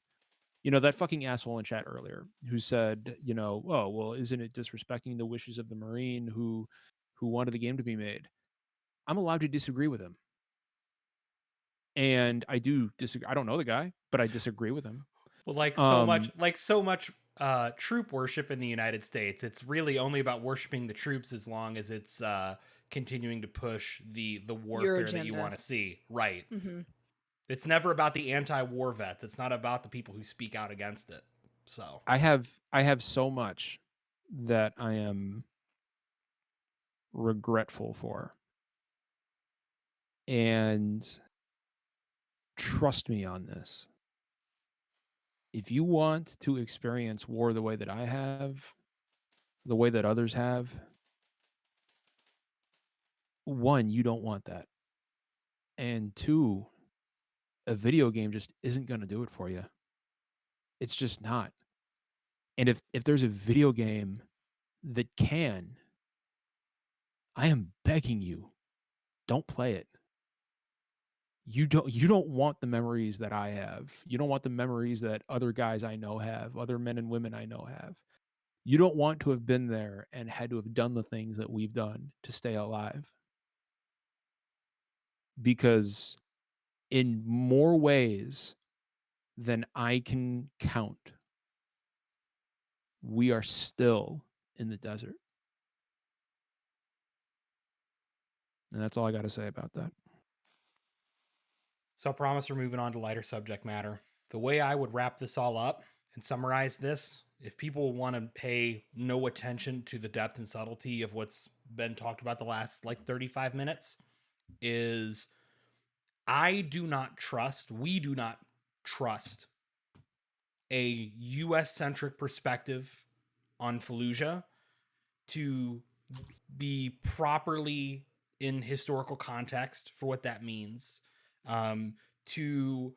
That fucking asshole in chat earlier who said, oh, well, isn't it disrespecting the wishes of the Marine who wanted the game to be made? I'm allowed to disagree with him. And I do disagree. I don't know the guy, but I disagree with him. Well, like so much troop worship in the United States, it's really only about worshiping the troops as long as it's continuing to push the warfare that you want to see. Right. Mm-hmm. It's never about the anti-war vets. It's not about the people who speak out against it. So I have so much that I am regretful for. And trust me on this. If you want to experience war the way that I have, the way that others have, one, you don't want that. And two, a video game just isn't going to do it for you. It's just not. And if there's a video game that can, I am begging you, don't play it. You don't want the memories that I have. You don't want the memories that other guys I know have, other men and women I know have. You don't want to have been there and had to have done the things that we've done to stay alive. Because in more ways than I can count, we are still in the desert. And that's all I got to say about that. So I promise we're moving on to lighter subject matter. The way I would wrap this all up and summarize this, if people want to pay no attention to the depth and subtlety of what's been talked about the last 35 minutes, is we do not trust a US-centric perspective on Fallujah to be properly in historical context for what that means, to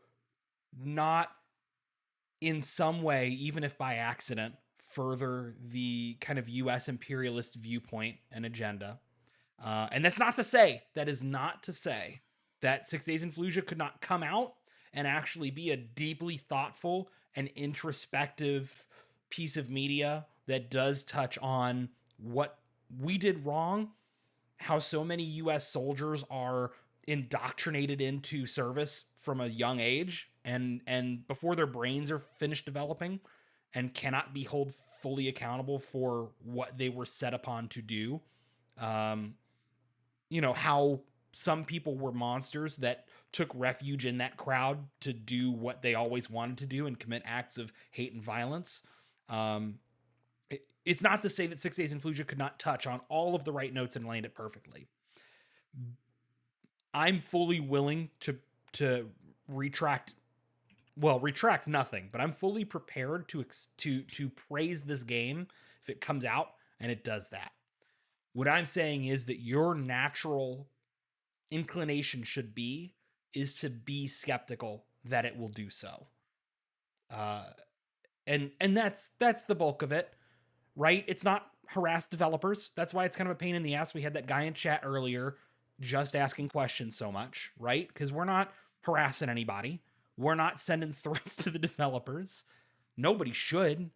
not in some way, even if by accident, further the kind of U.S. imperialist viewpoint and agenda. And that's not to say, that is not to say that 6 Days in Fallujah could not come out and actually be a deeply thoughtful and introspective piece of media that does touch on what we did wrong, how so many U.S. soldiers are indoctrinated into service from a young age and before their brains are finished developing and cannot be held fully accountable for what they were set upon to do. How some people were monsters that took refuge in that crowd to do what they always wanted to do and commit acts of hate and violence. It's not to say that 6 Days in Fallujah could not touch on all of the right notes and land it perfectly. I'm fully willing to retract nothing, but I'm fully prepared to praise this game if it comes out and it does that. What I'm saying is that your natural inclination is to be skeptical that it will do so. And that's the bulk of it, right? It's not harass developers. That's why it's kind of a pain in the ass. We had that guy in chat earlier just asking questions so much, right? Because we're not harassing anybody. We're not sending threats to the developers. Nobody should,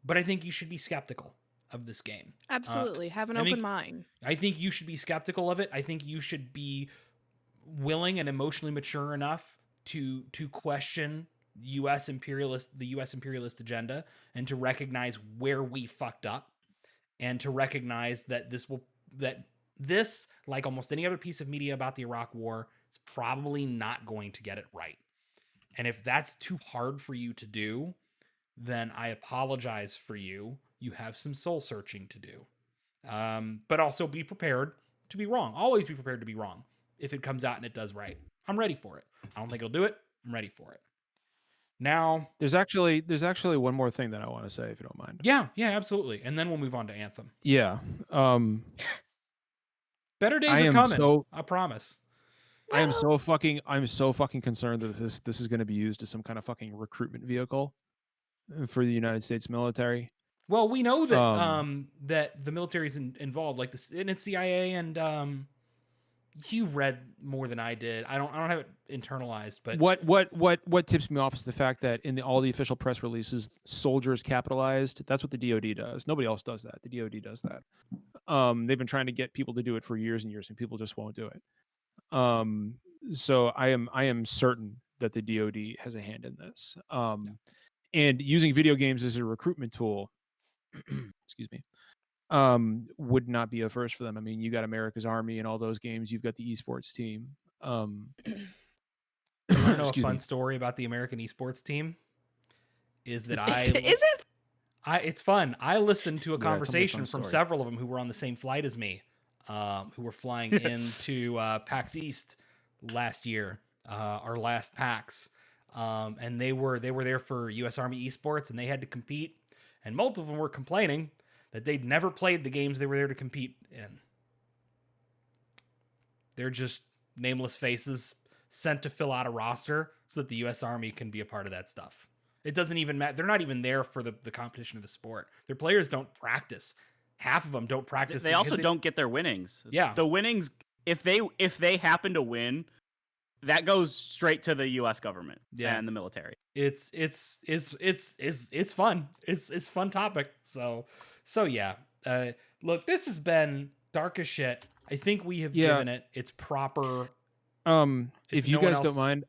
but I think you should be skeptical of this game. Absolutely. Have an open mind. I think you should be skeptical of it. I think you should be willing and emotionally mature enough to question the U.S. imperialist agenda and to recognize where we fucked up and to recognize that this, like almost any other piece of media about the Iraq War, is probably not going to get it right. And if that's too hard for you to do, then I apologize for you. You have some soul searching to do. But also be prepared to be wrong. Always be prepared to be wrong if it comes out and it does right. I'm ready for it. I don't think it'll do it. I'm ready for it. Now, there's actually one more thing that I want to say, if you don't mind. Yeah, absolutely. And then we'll move on to Anthem. Yeah. Better days are coming. I promise. I'm so fucking concerned that this is going to be used as some kind of fucking recruitment vehicle for the United States military. Well, we know that that the military is involved, like the CIA, and you read more than I did. I don't have it internalized, but what tips me off is the fact that in all the official press releases, soldiers capitalized. That's what the DoD does. Nobody else does that. The DoD does that. They've been trying to get people to do it for years and years, and people just won't do it. So I am certain that the DoD has a hand in this. And using video games as a recruitment tool, excuse me, would not be a first for them. I mean, you got America's Army and all those games. You've got the esports team. You want to know a fun story about the American esports team? Is that it's fun. I listened to a conversation from several of them who were on the same flight as me, who were flying into PAX East last year, our last PAX. And they were there for U.S. Army esports, and they had to compete. And multiple of them were complaining that they'd never played the games they were there to compete in. They're just nameless faces sent to fill out a roster so that the U.S. Army can be a part of that stuff. It doesn't even matter. They're not even there for the competition of the sport. Their players don't practice. Half of them don't practice. They also don't get their winnings. Yeah. The winnings, if they happen to win, that goes straight to the U.S. government and the military. It's fun. It's fun topic. So yeah. Look, this has been dark as shit. I think we have given it its proper. If you guys don't mind,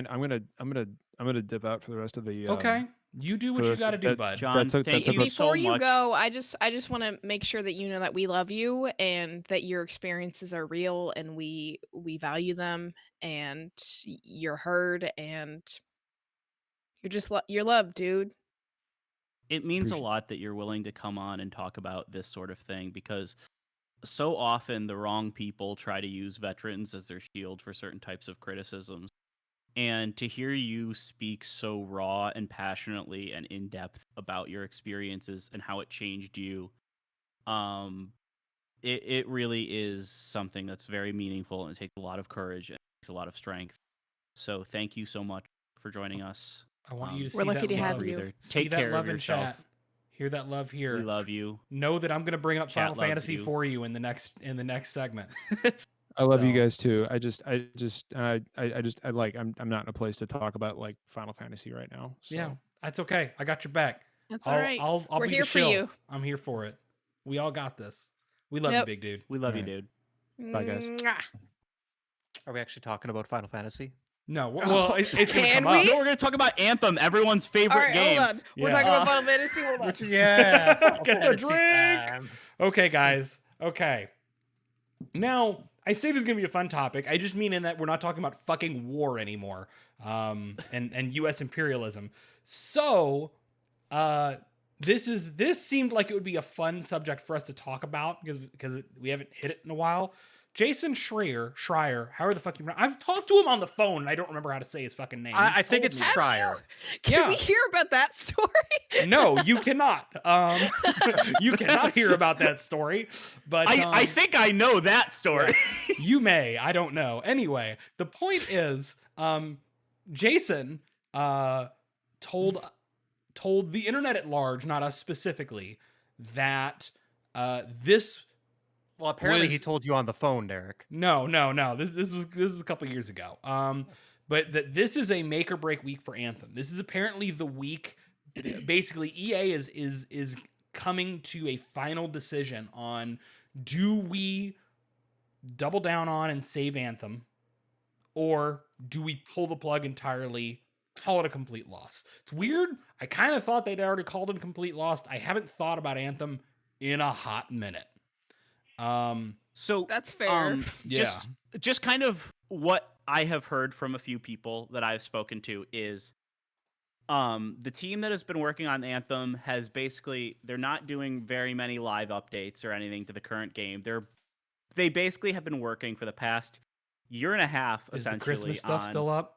I'm gonna dip out for the rest of the. Okay. You do what you got to do, bud. John, thank you Before you so much. go, I just want to make sure that you know that we love you and that your experiences are real and we value them and you're heard and you're just you're loved, dude. It means a lot that you're willing to come on and talk about this sort of thing, because so often the wrong people try to use veterans as their shield for certain types of criticisms. And to hear you speak so raw and passionately and in depth about your experiences and how it changed you, it really is something that's very meaningful, and it takes a lot of courage and it takes a lot of strength. So thank you so much for joining us. I want you to We're see lucky that to have love. you. See Take that care love of in yourself. chat. Hear that love here. We love you. Know that I'm going to bring up Chat Final loves Fantasy you. for you in the next segment. I love you So- guys too. I'm not in a place to talk about like Final Fantasy right now. So. Yeah, that's okay. I got your back. That's all right. I'll We're be here the for shill. you. I'm here for it. We all got this. We love you, Yep. big dude. We love you, Alright. dude. Bye, guys. Mwah. Are we actually talking about Final Fantasy? No, well, it's going to Can come up. we? No, we're gonna talk about Anthem, everyone's favorite All right, game. hold on. We're Yeah. talking about Final Fantasy. Hold on. Which yeah, Final Get the Fantasy drink. time. Okay, guys. Okay. Now, I say this is going to be a fun topic. I just mean in that we're not talking about fucking war anymore, and U.S. imperialism. So, this seemed like it would be a fun subject for us to talk about because we haven't hit it in a while. Jason Schreier, however the fuck you pronounce. I've talked to him on the phone and I don't remember how to say his fucking name. I He's think told it's me. Schreier. Can we hear about that story? No, you cannot. You cannot hear about that story. But I think I know that story. you may. I don't know. Anyway, the point is, Jason told the internet at large, not us specifically, that this. Well, apparently he was- told you on the phone, Derek. No. This was a couple years ago. But that this is a make or break week for Anthem. This is apparently the week. Basically, EA is coming to a final decision on: do we double down on and save Anthem, or do we pull the plug entirely, call it a complete loss? It's weird. I kind of thought they'd already called it a complete loss. I haven't thought about Anthem in a hot minute. So That's fair. Yeah. Just kind of what I have heard from a few people that I've spoken to is the team that has been working on Anthem has they're not doing very many live updates or anything to the current game. They basically have been working for the past year and a half Is the essentially Christmas stuff on, still up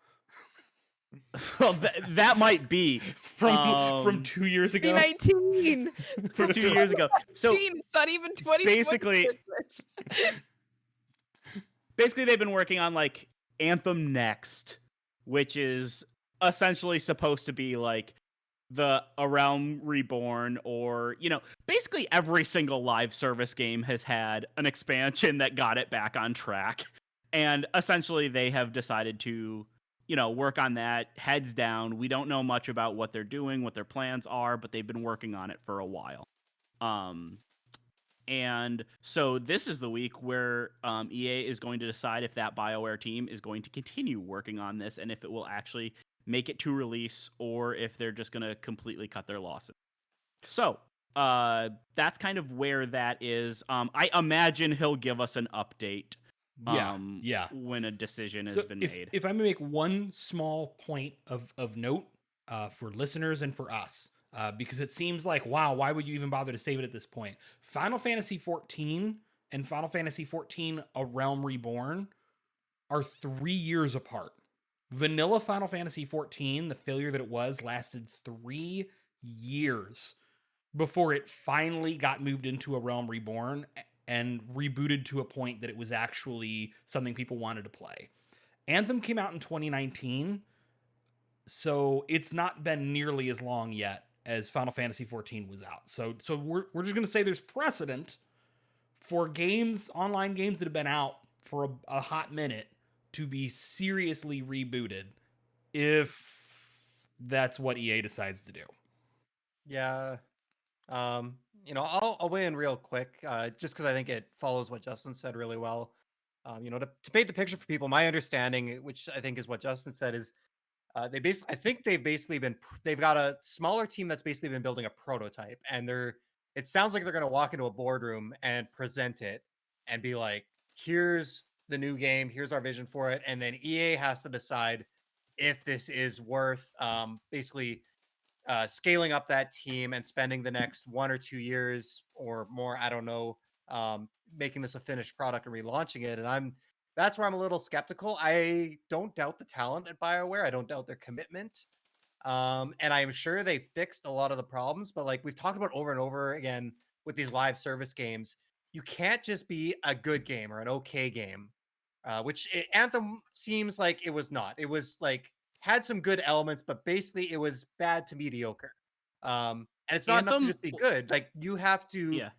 well, that might be from 2 years ago? 2019. from 2 years ago. So 2019, it's not even 2020. basically- Christmas. basically they've been working on like Anthem Next, which is essentially supposed to be like A Realm Reborn, or basically every single live service game has had an expansion that got it back on track, and essentially they have decided to work on that heads down. We don't know much about what they're doing, what their plans are, but they've been working on it for a while. And so this is the week where EA is going to decide if that BioWare team is going to continue working on this and if it will actually make it to release, or if they're just going to completely cut their losses. So that's kind of where that is. I imagine he'll give us an update Yeah. when a decision has So been made. if I may make one small point of note for listeners and for us, because it seems like, wow, why would you even bother to save it at this point? Final Fantasy XIV and Final Fantasy XIV A Realm Reborn are 3 years apart. Vanilla Final Fantasy XIV, the failure that it was, lasted 3 years before it finally got moved into A Realm Reborn and rebooted to a point that it was actually something people wanted to play. Anthem came out in 2019, so it's not been nearly as long yet as Final Fantasy XIV was out. So we're just going to say there's precedent for games, online games that have been out for a hot minute, to be seriously rebooted if that's what EA decides to do. Yeah. I'll weigh in real quick, just because I think it follows what Justin said really well. To paint the picture for people, my understanding, which I think is what Justin said, is they've got a smaller team that's basically been building a prototype, and it sounds like they're going to walk into a boardroom and present it and be like, here's the new game, here's our vision for it, and then EA has to decide if this is worth scaling up that team and spending the next 1 or 2 years or more, I don't know, making this a finished product and relaunching it. And that's where I'm a little skeptical. I don't doubt the talent at BioWare. I don't doubt their commitment. And I'm sure they fixed a lot of the problems, but like we've talked about over and over again with these live service games, you can't just be a good game or an okay game, which Anthem seems like it was not. It was like had some good elements, but basically it was bad to mediocre. And it's not enough to Anthem, just be good. Like you have to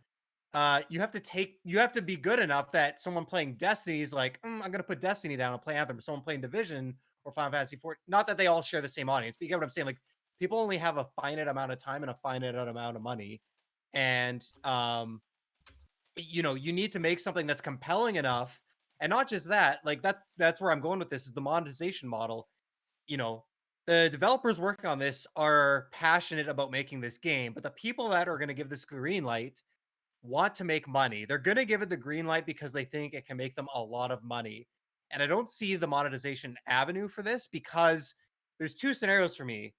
you have to be good enough that someone playing Destiny is like, I'm gonna put Destiny down and play Anthem. Someone playing Division or Final Fantasy 4, not that they all share the same audience, but you get what I'm saying. Like people only have a finite amount of time and a finite amount of money. And you need to make something that's compelling enough. And not just that, like that's where I'm going with this is the monetization model. You know, the developers working on this are passionate about making this game, but the people that are going to give this green light want to make money. They're going to give it the green light because they think it can make them a lot of money. And I don't see the monetization avenue for this because there's two scenarios for me.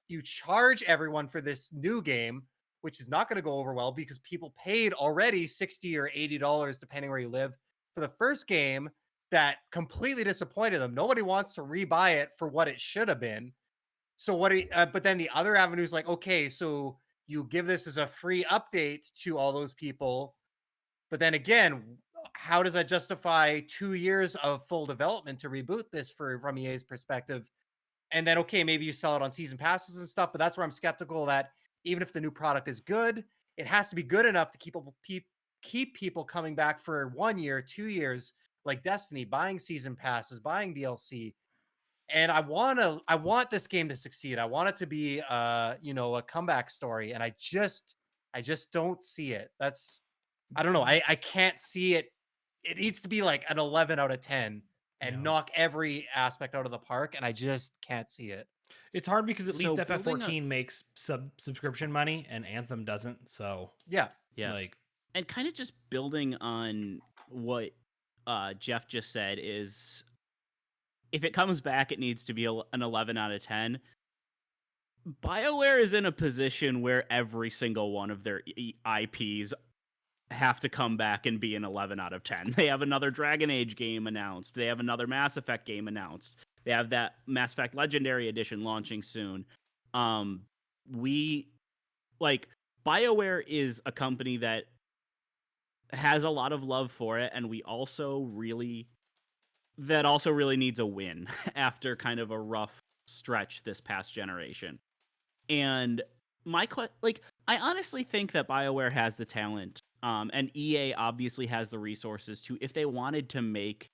You charge everyone for this new game, which is not going to go over well because people paid already $60 or $80, depending where you live, for the first game that completely disappointed them. Nobody wants to rebuy it for what it should have been. So but then the other avenue is like, okay, so you give this as a free update to all those people. But then again, how does that justify 2 years of full development to reboot this from EA's perspective? And then, okay, maybe you sell it on season passes and stuff, but that's where I'm skeptical that even if the new product is good, it has to be good enough to keep people coming back for 1 year, 2 years, like Destiny, buying season passes, buying DLC. And I want this game to succeed. I want it to be a comeback story. And I just don't see it. I don't know. I can't see it. It needs to be like an 11 out of 10 and knock every aspect out of the park. And I just can't see it. It's hard because at So least building FF14 makes subscription money and Anthem doesn't. So Yeah. like, and kind of just building on what Jeff just said is if it comes back, it needs to be an 11 out of 10. BioWare is in a position where every single one of their IPs have to come back and be an 11 out of 10. They have another Dragon Age game announced. They have another Mass Effect game announced. They have that Mass Effect Legendary Edition launching soon. BioWare is a company that has a lot of love for it, and also really needs a win after kind of a rough stretch this past generation. And I honestly think that BioWare has the talent, and EA obviously has the resources to, if they wanted to make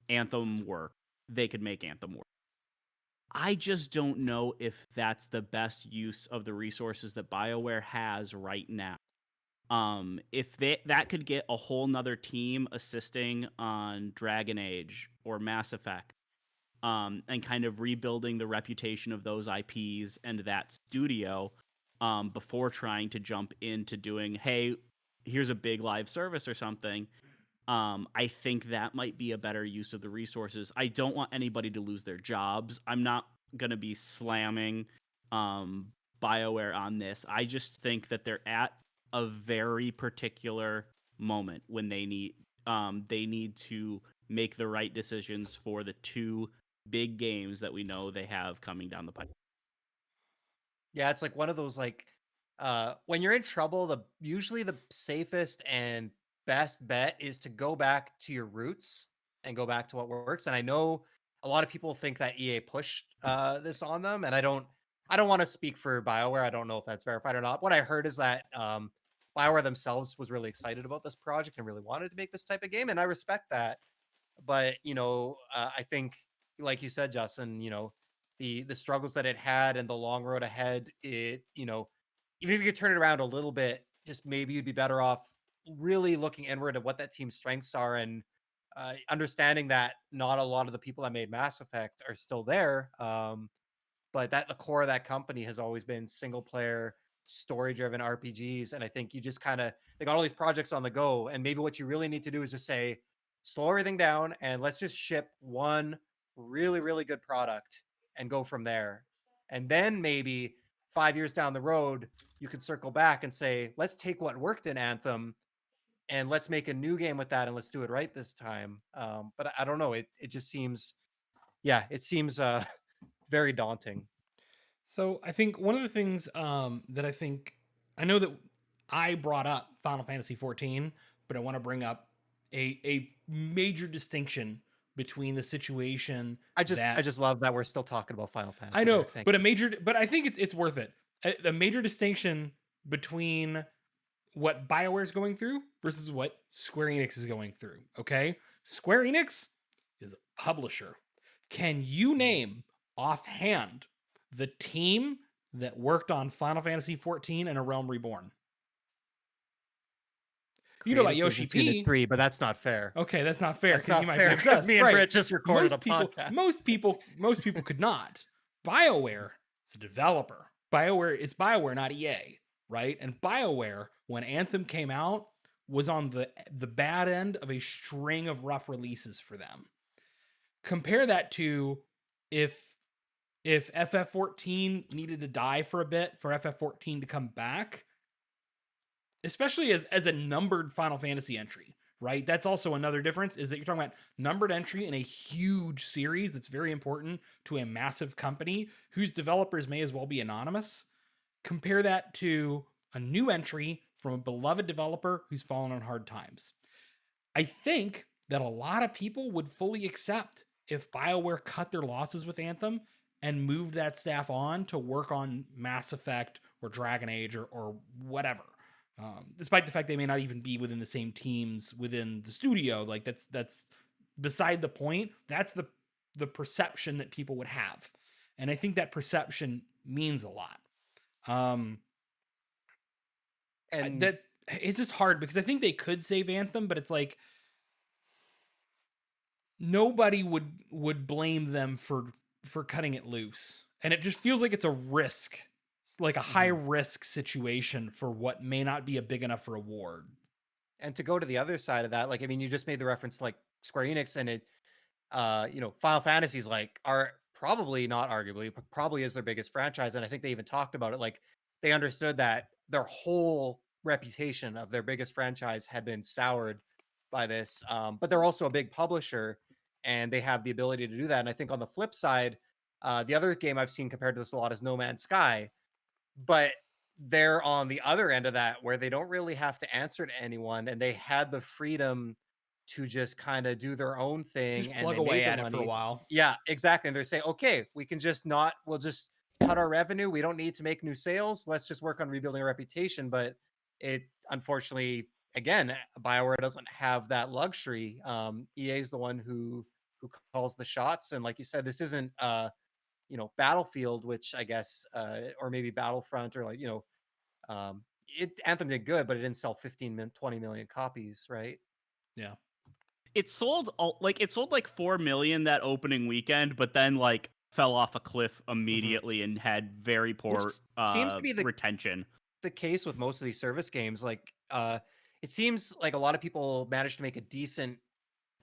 Anthem work, they could make Anthem work. I just don't know if that's the best use of the resources that BioWare has right now. If that could get a whole nother team assisting on Dragon Age or Mass Effect, and kind of rebuilding the reputation of those IPs and that studio, before trying to jump into doing, hey, here's a big live service or something. I think that might be a better use of the resources. I don't want anybody to lose their jobs. I'm not going to be slamming BioWare on this. I just think that they're at a very particular moment when they need to make the right decisions for the two big games that we know they have coming down the pipe. Yeah, it's like one of those when you're in trouble, usually the safest and best bet is to go back to your roots and go back to what works. And I know a lot of people think that EA pushed this on them, and I don't want to speak for BioWare. I don't know if that's verified or not. What I heard is that BioWare themselves was really excited about this project and really wanted to make this type of game, and I respect that. But I think, like you said, Justin, the struggles that it had and the long road ahead, even if you could turn it around a little bit, just maybe you'd be better off really looking inward at what that team's strengths are and understanding that not a lot of the people that made Mass Effect are still there. But that the core of that company has always been single player, story driven RPGs. And I think you just they got all these projects on the go. And maybe what you really need to do is just say, slow everything down and let's just ship one really, really good product and go from there. And then maybe 5 years down the road, you can circle back and say, let's take what worked in Anthem and let's make a new game with that and let's do it right this time. But I don't know. It just seems, it seems very daunting. So I think one of the things that I know that I brought up Final Fantasy 14, but I want to bring up a major distinction between the situation. I just love that we're still talking about Final Fantasy. I know, Thank but you. but I think it's worth it. A major distinction between what BioWare is going through versus what Square Enix is going through. Okay, Square Enix is a publisher. Can you name offhand the team that worked on Final Fantasy XIV and A Realm Reborn? You know about Yoshi P. 3, but that's not fair. Okay, that's not fair That's because not you might fair be because obsessed. me and Right. Britt just recorded a podcast. Most people could not. BioWare is a developer. It's BioWare, not EA, right? And BioWare, when Anthem came out, was on the bad end of a string of rough releases for them. Compare that to if FF14 needed to die for a bit for FF14 to come back, especially as a numbered Final Fantasy entry, right? That's also another difference, is that you're talking about numbered entry in a huge series that's very important to a massive company whose developers may as well be anonymous. Compare that to a new entry from a beloved developer who's fallen on hard times. I think that a lot of people would fully accept if BioWare cut their losses with Anthem and moved that staff on to work on Mass Effect or Dragon Age or whatever. Despite the fact they may not even be within the same teams within the studio, like that's beside the point. That's the perception that people would have, and I think that perception means a lot. And that it's just hard because I think they could save Anthem, but it's like nobody would blame them for cutting it loose, and it just feels like it's a risk. It's like a high risk situation for what may not be a big enough reward. And to go to the other side of that, like, I mean, you just made the reference to, like, Square Enix, and it, Final Fantasies, like, are probably, not arguably, but probably is their biggest franchise. And I think they even talked about it. Like, they understood that their whole reputation of their biggest franchise had been soured by this. But they're also a big publisher, and they have the ability to do that. And I think on the flip side, the other game I've seen compared to this a lot is No Man's Sky. But they're on the other end of that, where they don't really have to answer to anyone, and they had the freedom to just kind of do their own thing, Just and plug they away made the at it for a money. while. Yeah, exactly. And they're saying, okay, we can just not, we'll just cut our revenue. We don't need to make new sales. Let's just work on rebuilding our reputation. But it, unfortunately, again, BioWare doesn't have that luxury. EA is the one who calls the shots. And like you said, this isn't Battlefield, which I guess, or maybe Battlefront, or like, Anthem did good, but it didn't sell 20 million copies, right? Yeah. It sold like 4 million that opening weekend, but then like fell off a cliff immediately and had very poor seems to be retention. The case with most of these service games. Like, it seems like a lot of people managed to make a decent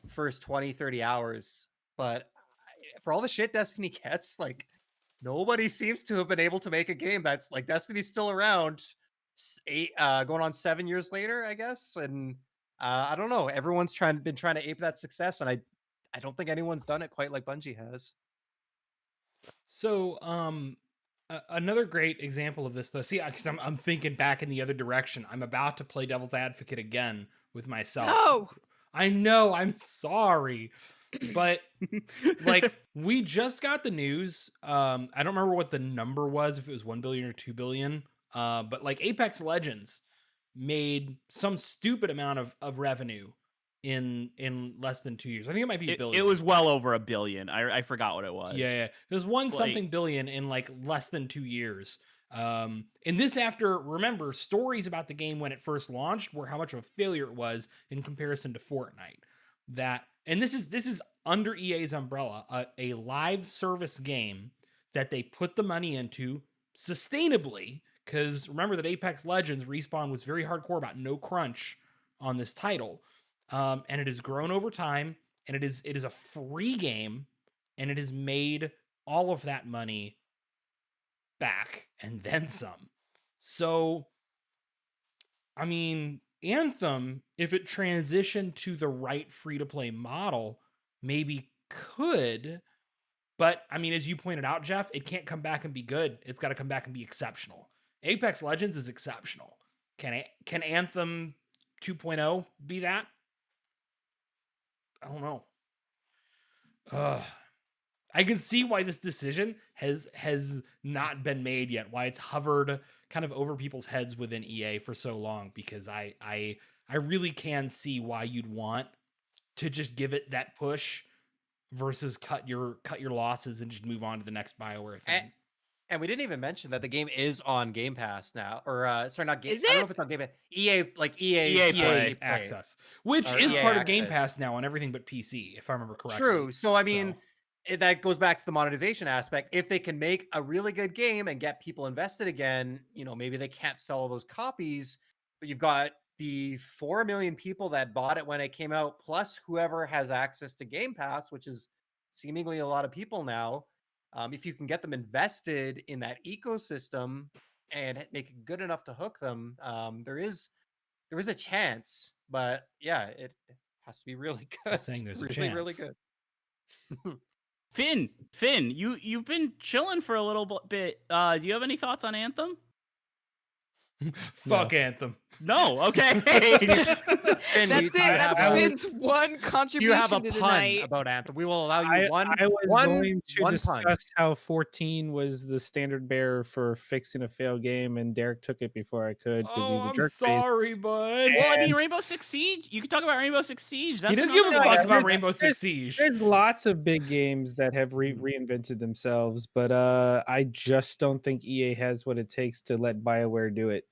first 20-30 hours, but for all the shit Destiny gets, like, nobody seems to have been able to make a game that's like, Destiny's still around, going on 7 years later, I guess. And I don't know. Everyone's been trying to ape that success, and I don't think anyone's done it quite like Bungie has. So, another great example of this, though. See, because I'm thinking back in the other direction. I'm about to play devil's advocate again with myself. No. I know. I'm sorry, but like, we just got the news. I don't remember what the number was, if it was 1 billion or 2 billion. But like, Apex Legends made some stupid amount of revenue in less than 2 years. I think it might be a billion. It was well over a billion. I forgot what it was. Yeah. It was something billion in like less than 2 years. And this after, remember, stories about the game when it first launched were how much of a failure it was in comparison to Fortnite. And this is under EA's umbrella, a live service game that they put the money into sustainably. Because remember that Apex Legends Respawn was very hardcore about no crunch on this title. And it has grown over time, and it is a free game, and it has made all of that money back and then some. So, I mean, Anthem, if it transitioned to the right free-to-play model, maybe could, but I mean, as you pointed out, Jeff, it can't come back and be good. It's got to come back and be exceptional. Apex Legends is exceptional. Can Anthem 2.0 be that? I don't know. I can see why this decision has not been made yet, why it's hovered kind of over people's heads within EA for so long, because I really can see why you'd want to just give it that push versus cut your losses and just move on to the next BioWare thing. And we didn't even mention that the game is on Game Pass now, or sorry, not Game. Is I don't know it? if it's on Game Pass. EA EA EA Play. Access, which Or is EA part of Game Access. Pass now on everything but PC, if I remember correctly. True. So I mean, that goes back to the monetization aspect. If they can make a really good game and get people invested again, maybe they can't sell all those copies, but you've got the 4 million people that bought it when it came out, plus whoever has access to Game Pass, which is seemingly a lot of people now. If you can get them invested in that ecosystem and make it good enough to hook them, there is a chance. But yeah, it has to be really good. saying there's a really, really chance. good. Finn, you've been chilling for a little bit. Do you have any thoughts on Anthem? Fuck Anthem. No, okay. That's Finn, it. That's Finn's one you contribution have a to pun tonight. about Anthem. We will allow you one. I was going to one discuss pun. how 14 was the standard bearer for fixing a failed game, and Derek took it before I could because he's a I'm jerk sorry, bud. Well, I mean, Rainbow Six Siege. You can talk about Rainbow Six Siege. That's He didn't give a another fuck one. about Rainbow Six Siege. There's lots of big games that have reinvented themselves, but I just don't think EA has what it takes to let BioWare do it.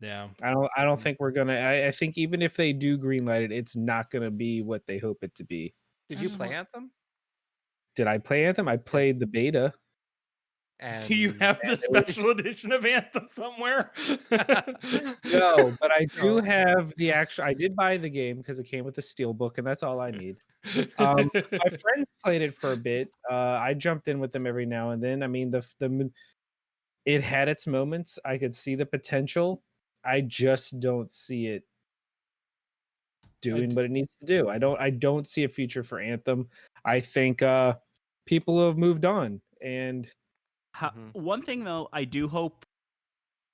Yeah. I don't think we're gonna. I think even if they do greenlight it, it's not gonna be what they hope it to be. Did you play Anthem? Did I play Anthem? I played the beta. And Do you have the special edition of Anthem somewhere? No, but I do have the actual. I did buy the game because it came with a steelbook, and that's all I need. My friends played it for a bit. I jumped in with them every now and then. I mean, it had its moments. I could see the potential. I just don't see it doing what it needs to do. I don't see a future for Anthem. I think people have moved on, and one thing though, I do hope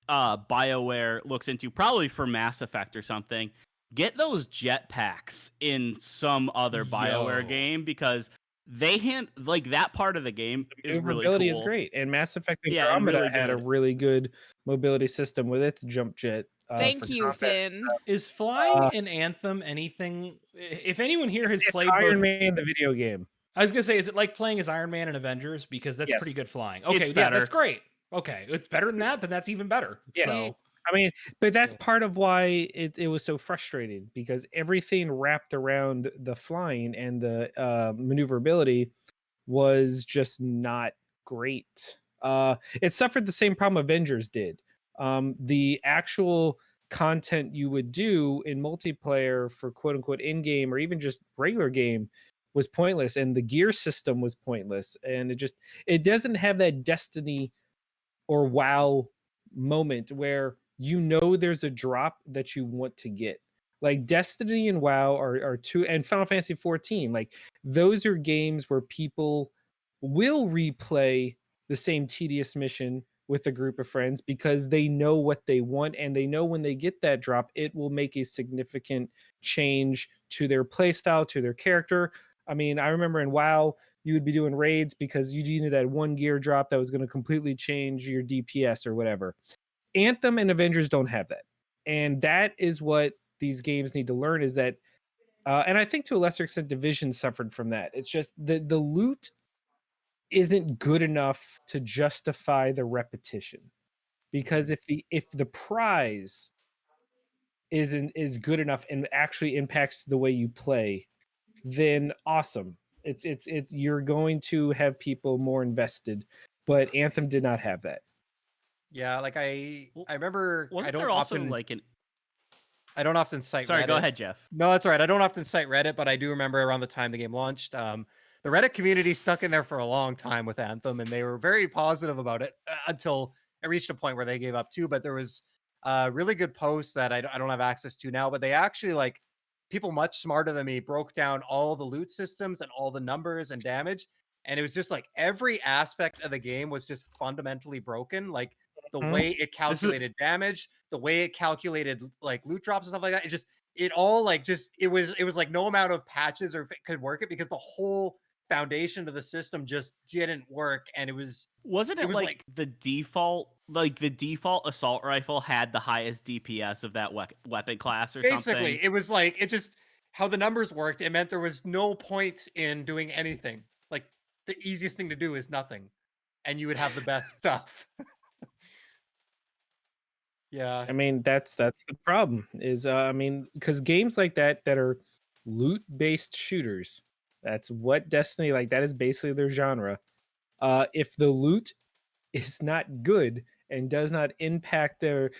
BioWare looks into, probably for Mass Effect or something, get those jetpacks in some other BioWare game, because they that part of the game is really cool. mobility is great, and Mass Effect Andromeda had a really good mobility system with its jump jet. Thank you, Finn. Is flying in Anthem anything? If anyone here has played Iron Man, the video game. I was gonna say, is it like playing as Iron Man in Avengers? Because that's pretty good flying. Okay, yeah, that's great. Okay, it's better than that. Then that's even better. Yeah. So I mean, but that's part of why it was so frustrating, because everything wrapped around the flying and the maneuverability was just not great. It suffered the same problem Avengers did. The actual content you would do in multiplayer for quote unquote in-game or even just regular game was pointless, and the gear system was pointless, and it doesn't have that Destiny or WoW moment where there's a drop that you want to get. Like Destiny and WoW are two, and Final Fantasy 14, like those are games where people will replay the same tedious mission with a group of friends because they know what they want, and they know when they get that drop, it will make a significant change to their playstyle, to their character. I mean, I remember in WoW, you would be doing raids because you needed that one gear drop that was going to completely change your DPS or whatever. Anthem and Avengers don't have that. And that is what these games need to learn, is that, and I think to a lesser extent, Division suffered from that. It's just the loot isn't good enough to justify the repetition, because if the prize is good enough and actually impacts the way you play, then awesome. It's you're going to have people more invested, but Anthem did not have that. Yeah, like I remember. Wasn't I don't there also often, like an? I don't often cite. Sorry, Reddit. go ahead, Jeff. No, that's all right. I don't often cite Reddit, but I do remember around the time the game launched, the Reddit community stuck in there for a long time with Anthem, and they were very positive about it until it reached a point where they gave up too. But there was really good posts that I don't have access to now, but they actually, like, people much smarter than me broke down all the loot systems and all the numbers and damage, and it was just like every aspect of the game was just fundamentally broken. Like the way it calculated damage, the way it calculated like loot drops and stuff like that. It was like no amount of patches or could work it, because the whole foundation to the system just didn't work, and Wasn't it was like the default assault rifle had the highest DPS of that weapon class or basically something? it was like it just how the numbers worked. It meant there was no point in doing anything. Like the easiest thing to do is nothing, and you would have the best stuff. Yeah, I mean, that's the problem. Is I mean, because games like that are loot based shooters, that's what Destiny like. That is basically their genre. If the loot is not good and does not impact their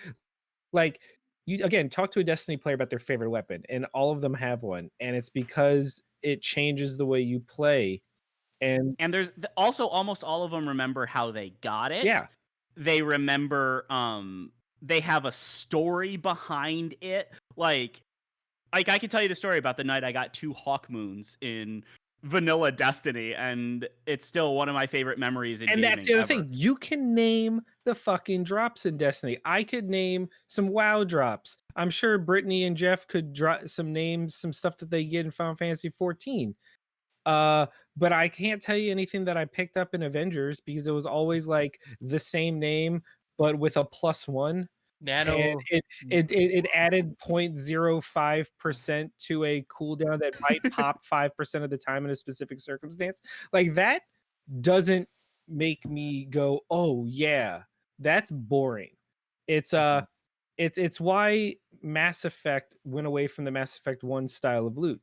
like you again talk to a Destiny player about their favorite weapon, and all of them have one, and it's because it changes the way you play. And there's also almost all of them remember how they got it. yeah, They remember they have a story behind it. Like I can tell you the story about the night I got 2 Hawk Moons in vanilla Destiny, and it's still one of my favorite memories in and gaming that's the other ever. thing. You can name the fucking drops in Destiny. I could name some WoW drops. I'm sure Brittany and Jeff could drop some names, some stuff that they get in Final Fantasy 14. But I can't tell you anything that I picked up in Avengers because it was always like the same name, but with a +1. nano. And it added 0.05% to a cooldown that might pop 5% of the time in a specific circumstance. Like that doesn't make me go, oh yeah, that's boring. It's it's why Mass Effect went away from the Mass Effect 1 style of loot.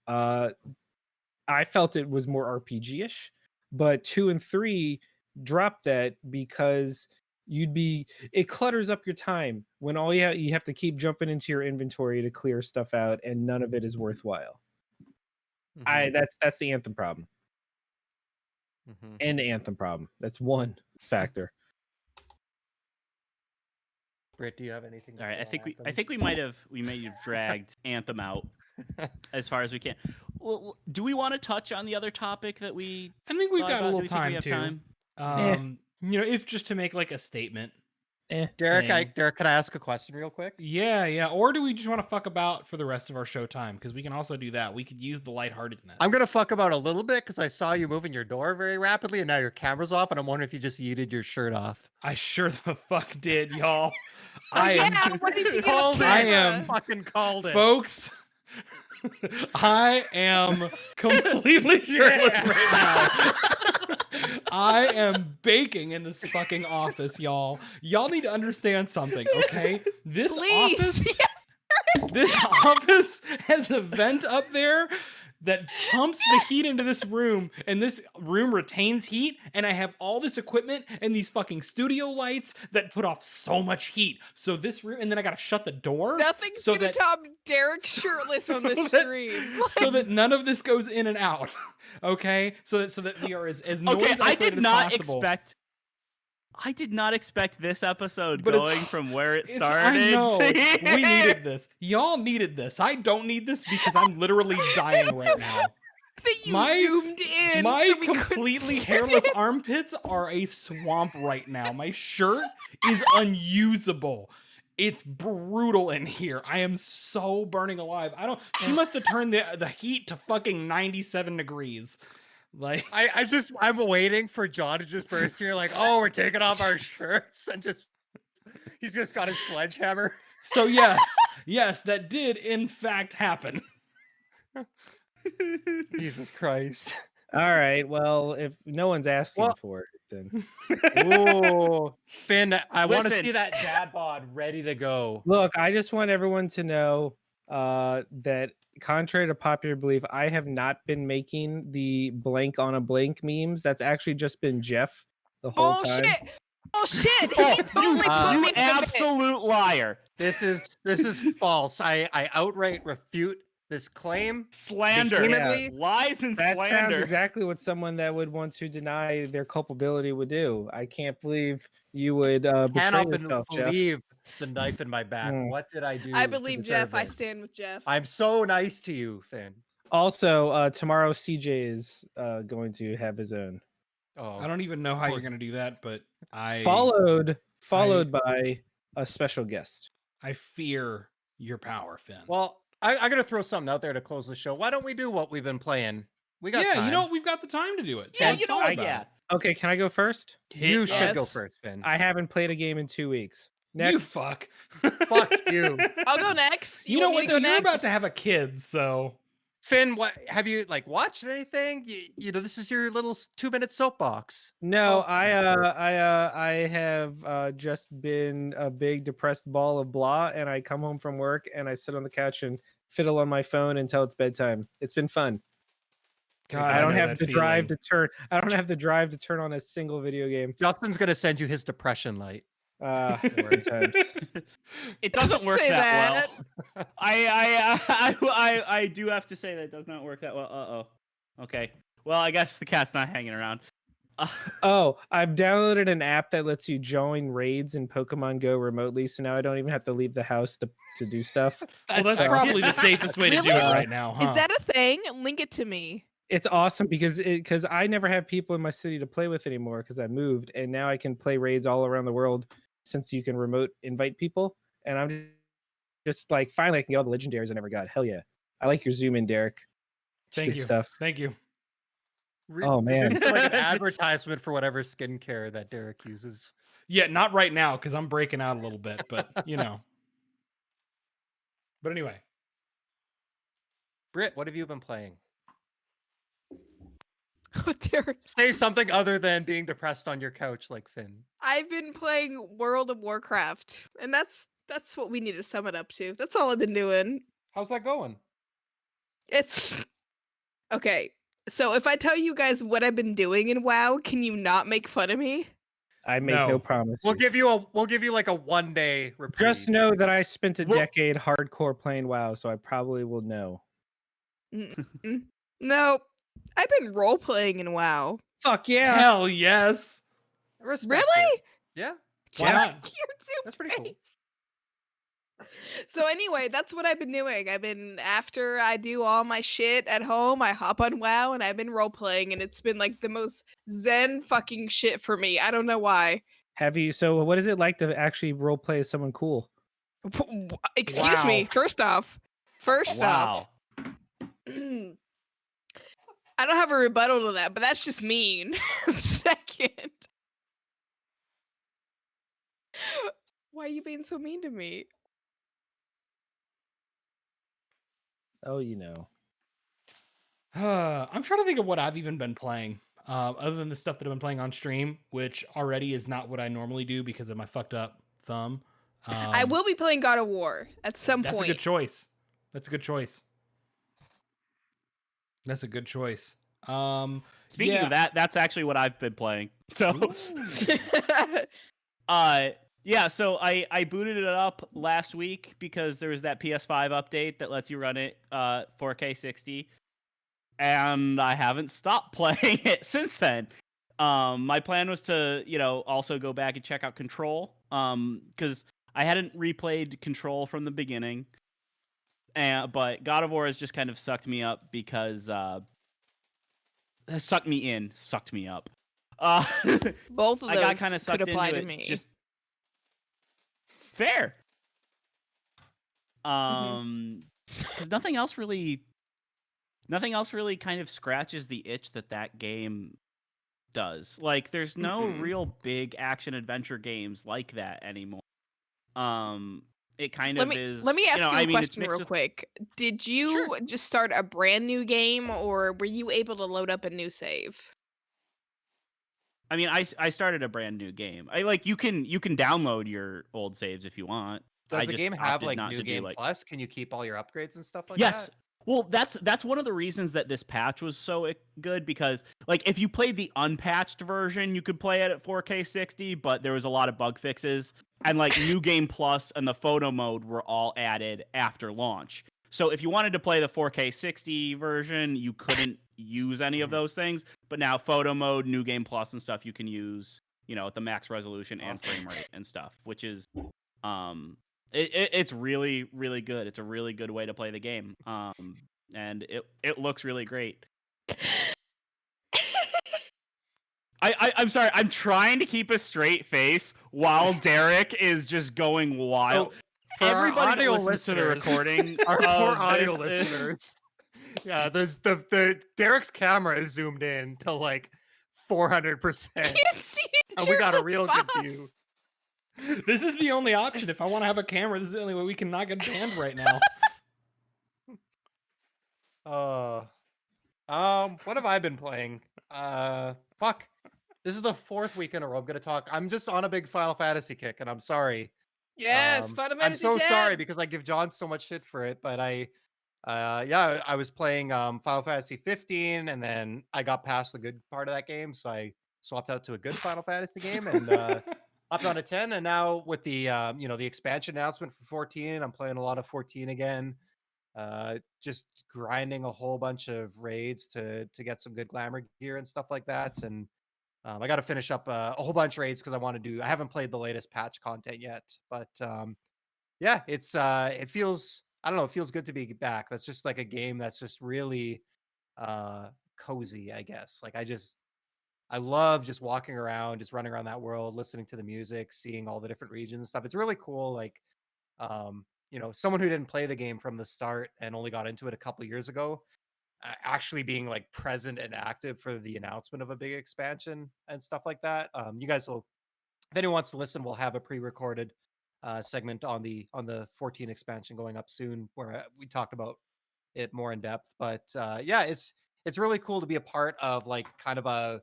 I felt it was more RPG-ish, but 2 and 3 dropped that because it clutters up your time when all you have to keep jumping into your inventory to clear stuff out, and none of it is worthwhile. That's the Anthem problem. And the Anthem problem. That's one factor. Britt, do you have anything to All right, say on I think we may have dragged Anthem out as far as we can. Well, do we want to touch on the other topic that we? I think we've got a Do little we think we time have too. time? You know, if just to make like a statement. Derek, thing. Derek, can I ask a question real quick? Yeah. Or do we just want to fuck about for the rest of our show time? Because we can also do that. We could use the lightheartedness. I'm gonna fuck about a little bit because I saw you moving your door very rapidly, and now your camera's off, and I'm wondering if you just yeeted your shirt off. I sure the fuck did, y'all. What did you Called it. I am Fucking called it, folks. I am completely shirtless right now. I am baking in this fucking office, y'all. Y'all need to understand something, okay? This office, this office has a vent up there that pumps the heat into this room, and this room retains heat, and I have all this equipment and these fucking studio lights that put off so much heat. So this room, and then I gotta shut the door. Nothing's so gonna that, top Derek shirtless on the stream. so that none of this goes in and out. Okay? So that we are as noise isolated as possible. I did not expect this episode But going from where it started. I know. To here. We needed this. Y'all needed this. I don't need this because I'm literally dying right now. That you zoomed in. My so we couldn't completely see hairless it. armpits are a swamp right now. My shirt is unusable. It's brutal in here. I am so burning alive. She must have turned the heat to fucking 97 degrees. Like I'm waiting for John to just burst here, like, oh, we're taking off our shirts, and he's just got his sledgehammer. So yes, that did in fact happen. Jesus Christ. All right. Well, if no one's asking for it, then. Ooh, Finn, I want to Listen. see that dad bod ready to go. Look, I just want everyone to know that contrary to popular belief, I have not been making the blank on a blank memes. That's actually just been Jeff the whole time. Oh shit! He totally put me You absolute liar. This is false. I outright refute this claim. Slander. Vehemently. Lies and That slander. sounds exactly what someone that would want to deny their culpability would do. I can't believe you would betray Cannot yourself, Jeff. believe the knife in my back. What did I do? I to believe deserve Jeff. I this? stand with Jeff. I'm so nice to you, Finn. Also, tomorrow CJ is going to have his own. Oh, I don't even know how you're gonna do that, but Followed by a special guest. I fear your power, Finn. well, I'm gonna throw something out there to close the show. Why don't we do what we've been playing We got Yeah, time. you know, we've got the time to do it. So Yeah, let's you know talk what? about Yeah. it. Okay, can I go first? You should go Yes. first, Finn. I haven't played a game in 2 weeks. You Next. fuck. Fuck you. I'll go next. You know want me what? to Though go you're about next? to have a kid, so Finn, what have you watched anything? You know, this is your little 2-minute soapbox. No, Tell us. I have just been a big depressed ball of blah, and I come home from work and I sit on the couch and fiddle on my phone until it's bedtime. It's been fun. God, I don't know have that the drive feeling. to turn. I don't have the drive to turn on a single video game. Justin's gonna send you his depression light. Good times. It doesn't work Say that well. I do have to say that it does not work that well. Uh-oh. Okay. Well, I guess the cat's not hanging around. Oh, I've downloaded an app that lets you join raids in Pokemon Go remotely, so now I don't even have to leave the house to do stuff. Well, that's That's probably the safest way to do it Really? right now, huh? Is that a thing? Link it to me. It's awesome because I never have people in my city to play with anymore because I moved, and now I can play raids all around the world since you can remote invite people. And I'm just like, finally, I can get all the legendaries I never got. Hell yeah! I like your zoom in, Derek. Thank Good you. stuff. Thank you. Oh, man. This is like an advertisement for whatever skincare that Derek uses. Yeah, not right now because I'm breaking out a little bit, but you know. But anyway, Britt, what have you been playing? Oh, Derek. Say something other than being depressed on your couch like Finn. I've been playing World of Warcraft, and that's what we need to sum it up to. That's all I've been doing. How's that going? It's okay. So if I tell you guys what I've been doing in WoW, can you not make fun of me? I make No. no promises. We'll give you like a 1-day reprieve. Just know that I spent a Well- decade hardcore playing WoW, so I probably will know. Mm-mm. No, I've been role playing in WoW. Fuck yeah! hell yes. Respect Really? it. Yeah. Why not? You're too That's pretty cool. face. So anyway, that's what I've been doing. I've been after I do all my shit at home, I hop on WoW and I've been role playing, and it's been like the most zen fucking shit for me. I don't know why. Have you? So, what is it like to actually role play as someone cool? Excuse me. Wow. First off, Wow. I don't have a rebuttal to that, but that's just mean. Second, why are you being so mean to me? Oh, you know. I'm trying to think of what I've even been playing, other than the stuff that I've been playing on stream, which already is not what I normally do because of my fucked up thumb. I will be playing God of War at some That's point. a good choice. That's a good choice. That's a good choice. Speaking yeah. of that, that's actually what I've been playing. So, yeah, so I booted it up last week because there was that PS5 update that lets you run it 4K 60, and I haven't stopped playing it since then. My plan was to, also go back and check out Control, because I hadn't replayed Control from the beginning, but God of War has just kind of sucked me up because sucked me up. Both of I those got kind of could sucked apply into to it. me. Just fair. Mm-hmm. Because nothing else really kind of scratches the itch that game does. Like, there's no Mm-mm. real big action adventure games like that anymore. It kind Let of me is. let me ask you a it's question mixed real with- quick. Did you just start a brand new game, or were you able to load up a new save? I mean, I started a brand new game. You can download your old saves if you want. Does I the just game have opted like not New to do, Game Plus? Can you keep all your upgrades and stuff like yes. that? Well, that's one of the reasons that this patch was so good, because if you played the unpatched version, you could play it at 4K 60, but there was a lot of bug fixes, and New Game Plus and the photo mode were all added after launch. So if you wanted to play the 4K 60 version, you couldn't use any of those things, but now photo mode, New Game Plus and stuff you can use, at the max resolution and frame rate and stuff, which is it's really, really good. It's a really good way to play the game. And it looks really great. I'm sorry. I'm trying to keep a straight face while Derek is just going wild. For our Everybody that audio listens to the listeners- recording, Our poor of audio this is- listeners. Yeah, there's the Derek's camera is zoomed in to like 400%. Can't see it. And we got a You're real buff. good view. This is the only option. If I want to have a camera, this is the only way we can not get banned right now. What have I been playing? Fuck. This is the 4th week in a row I'm gonna talk. I'm just on a big Final Fantasy kick, and I'm sorry. Yes, Final I'm Fantasy so 10. sorry because I give John so much shit for it, but I was playing Final Fantasy 15, and then I got past the good part of that game, so I swapped out to a good Final Fantasy game and hopped on to 10. And now with the the expansion announcement for 14, I'm playing a lot of 14 again. Just grinding a whole bunch of raids to get some good glamour gear and stuff like that. And I got to finish up a whole bunch of raids because I haven't played the latest patch content yet, but yeah, it feels, I don't know, it feels good to be back. That's just like a game that's just really cozy, I guess. Like I love just walking around, just running around that world, listening to the music, seeing all the different regions and stuff. It's really cool. Like someone who didn't play the game from the start and only got into it a couple years ago, actually being like present and active for the announcement of a big expansion and stuff like that. You guys will, if anyone wants to listen, we'll have a pre-recorded segment on the 14 expansion going up soon where we talk about it more in depth. But yeah, it's really cool to be a part of like kind of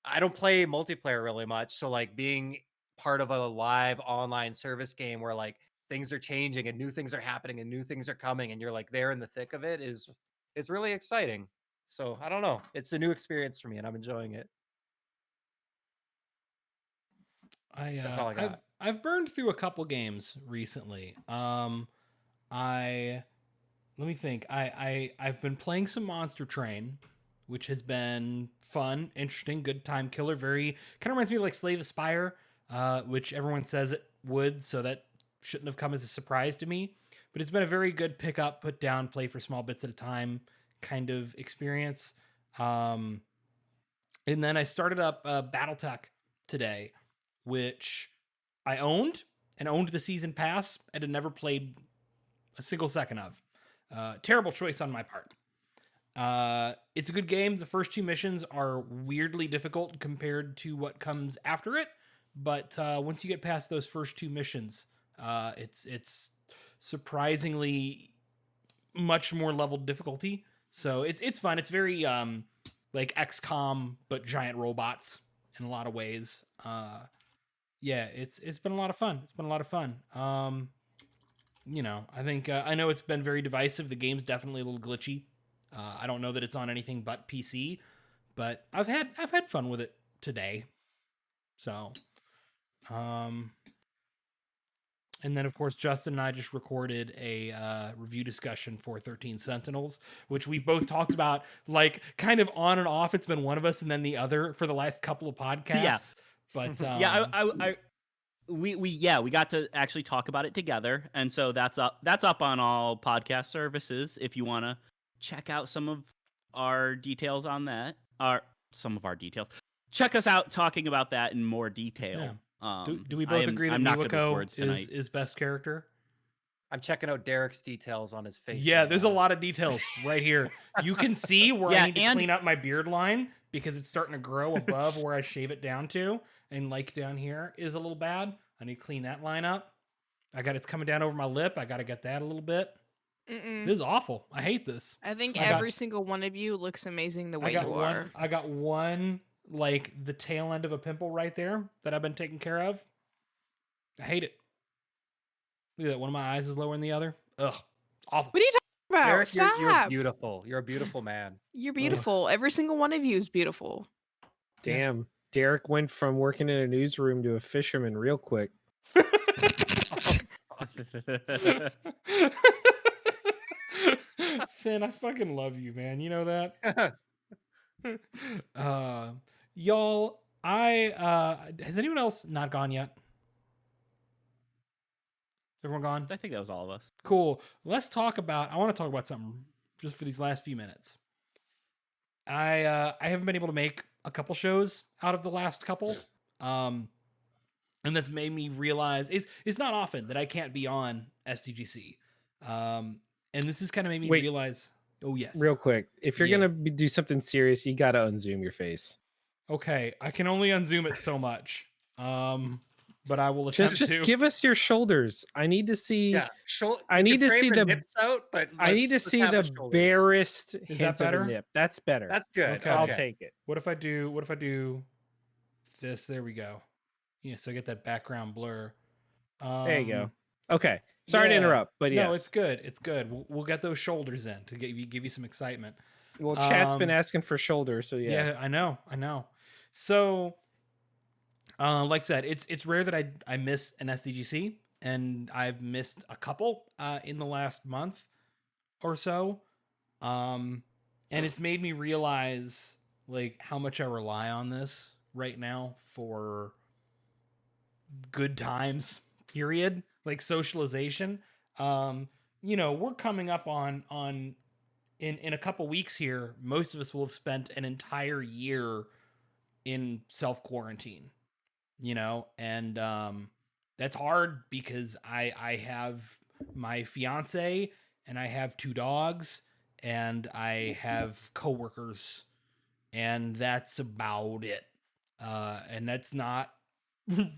I don't play multiplayer really much, so like being part of a live online service game where like things are changing and new things are happening and new things are coming and you're like there in the thick of it it's really exciting. So I don't know, it's a new experience for me and I'm enjoying it. That's all I got. I've burned through a couple games recently. Let me think. I've been playing some Monster Train, which has been fun, interesting, good time killer. Very kind of reminds me of like Slave Aspire, which everyone says it would, so that shouldn't have come as a surprise to me. But it's been a very good pick up, put down, play for small bits at a time kind of experience. And then I started up BattleTech today, which I owned the season pass and had never played a single second of. Terrible choice on my part. It's a good game. The first 2 missions are weirdly difficult compared to what comes after it, but once you get past those first 2 missions, it's surprisingly much more leveled difficulty. So it's fun. It's very like XCOM but giant robots in a lot of ways. Yeah, it's been a lot of fun. It's been a lot of fun. I think I know it's been very divisive. The game's definitely a little glitchy. I don't know that it's on anything but PC, but I've had fun with it today. So, and then of course Justin and I just recorded a review discussion for 13 Sentinels, which we've both talked about like kind of on and off. It's been one of us and then the other for the last couple of podcasts. Yeah. But we got to actually talk about it together, and so that's up on all podcast services if you want to check out some of our details on that. Check us out talking about that in more detail. Yeah. Do we both agree that Miwako is best character? I'm checking out Derek's details on his face. Yeah, right there's now. a lot of details right here. You can see where I need to clean up my beard line because it's starting to grow above where I shave it down to. And like down here is a little bad. I need to clean that line up. It's coming down over my lip. I got to get that a little bit. This is awful. I hate this. I think every single one of you looks amazing the way you are. I got one, like the tail end of a pimple right there that I've been taking care of. I hate it. Look at that. One of my eyes is lower than the other. Ugh. Awful. What are you talking about? Derek, Stop. you're beautiful. You're a beautiful man. You're beautiful. Every single one of you is beautiful. Damn. Derek went from working in a newsroom to a fisherman real quick. Finn, I fucking love you, man. You know that? Y'all, has anyone else not gone yet? Everyone gone? I think that was all of us. Cool. I want to talk about something just for these last few minutes. I haven't been able to make a couple shows out of the last couple. And that's made me realize it's not often that I can't be on SDGC. And this has kind of made me realize. Oh yes. Real quick, if you're Yeah. gonna do something serious, you gotta unzoom your face. Okay, I can only unzoom it so much. But I will attempt Just to. give us your shoulders. I need to see. Yeah, I you need can to frame see the the. nips out, but I need to let's see have the shoulders. barest Is hint that better? of a nip. That's better. That's good. Okay. I'll Okay. take it. What if I do this? There we go. Yeah, so I get that background blur. There you go. Okay. Sorry to interrupt, but no, yes. it's good. It's good. We'll get those shoulders in to give you some excitement. Well, chat's been asking for shoulders, so yeah. Yeah, I know. So, like I said, it's rare that I miss an SDGC, and I've missed a couple in the last month or so. And it's made me realize like how much I rely on this right now for good times, period, like socialization. We're coming up on in a couple weeks here. Most of us will have spent an entire year in self quarantine, and that's hard because I have my fiance and I have 2 dogs and I have coworkers, and that's about it. And that's not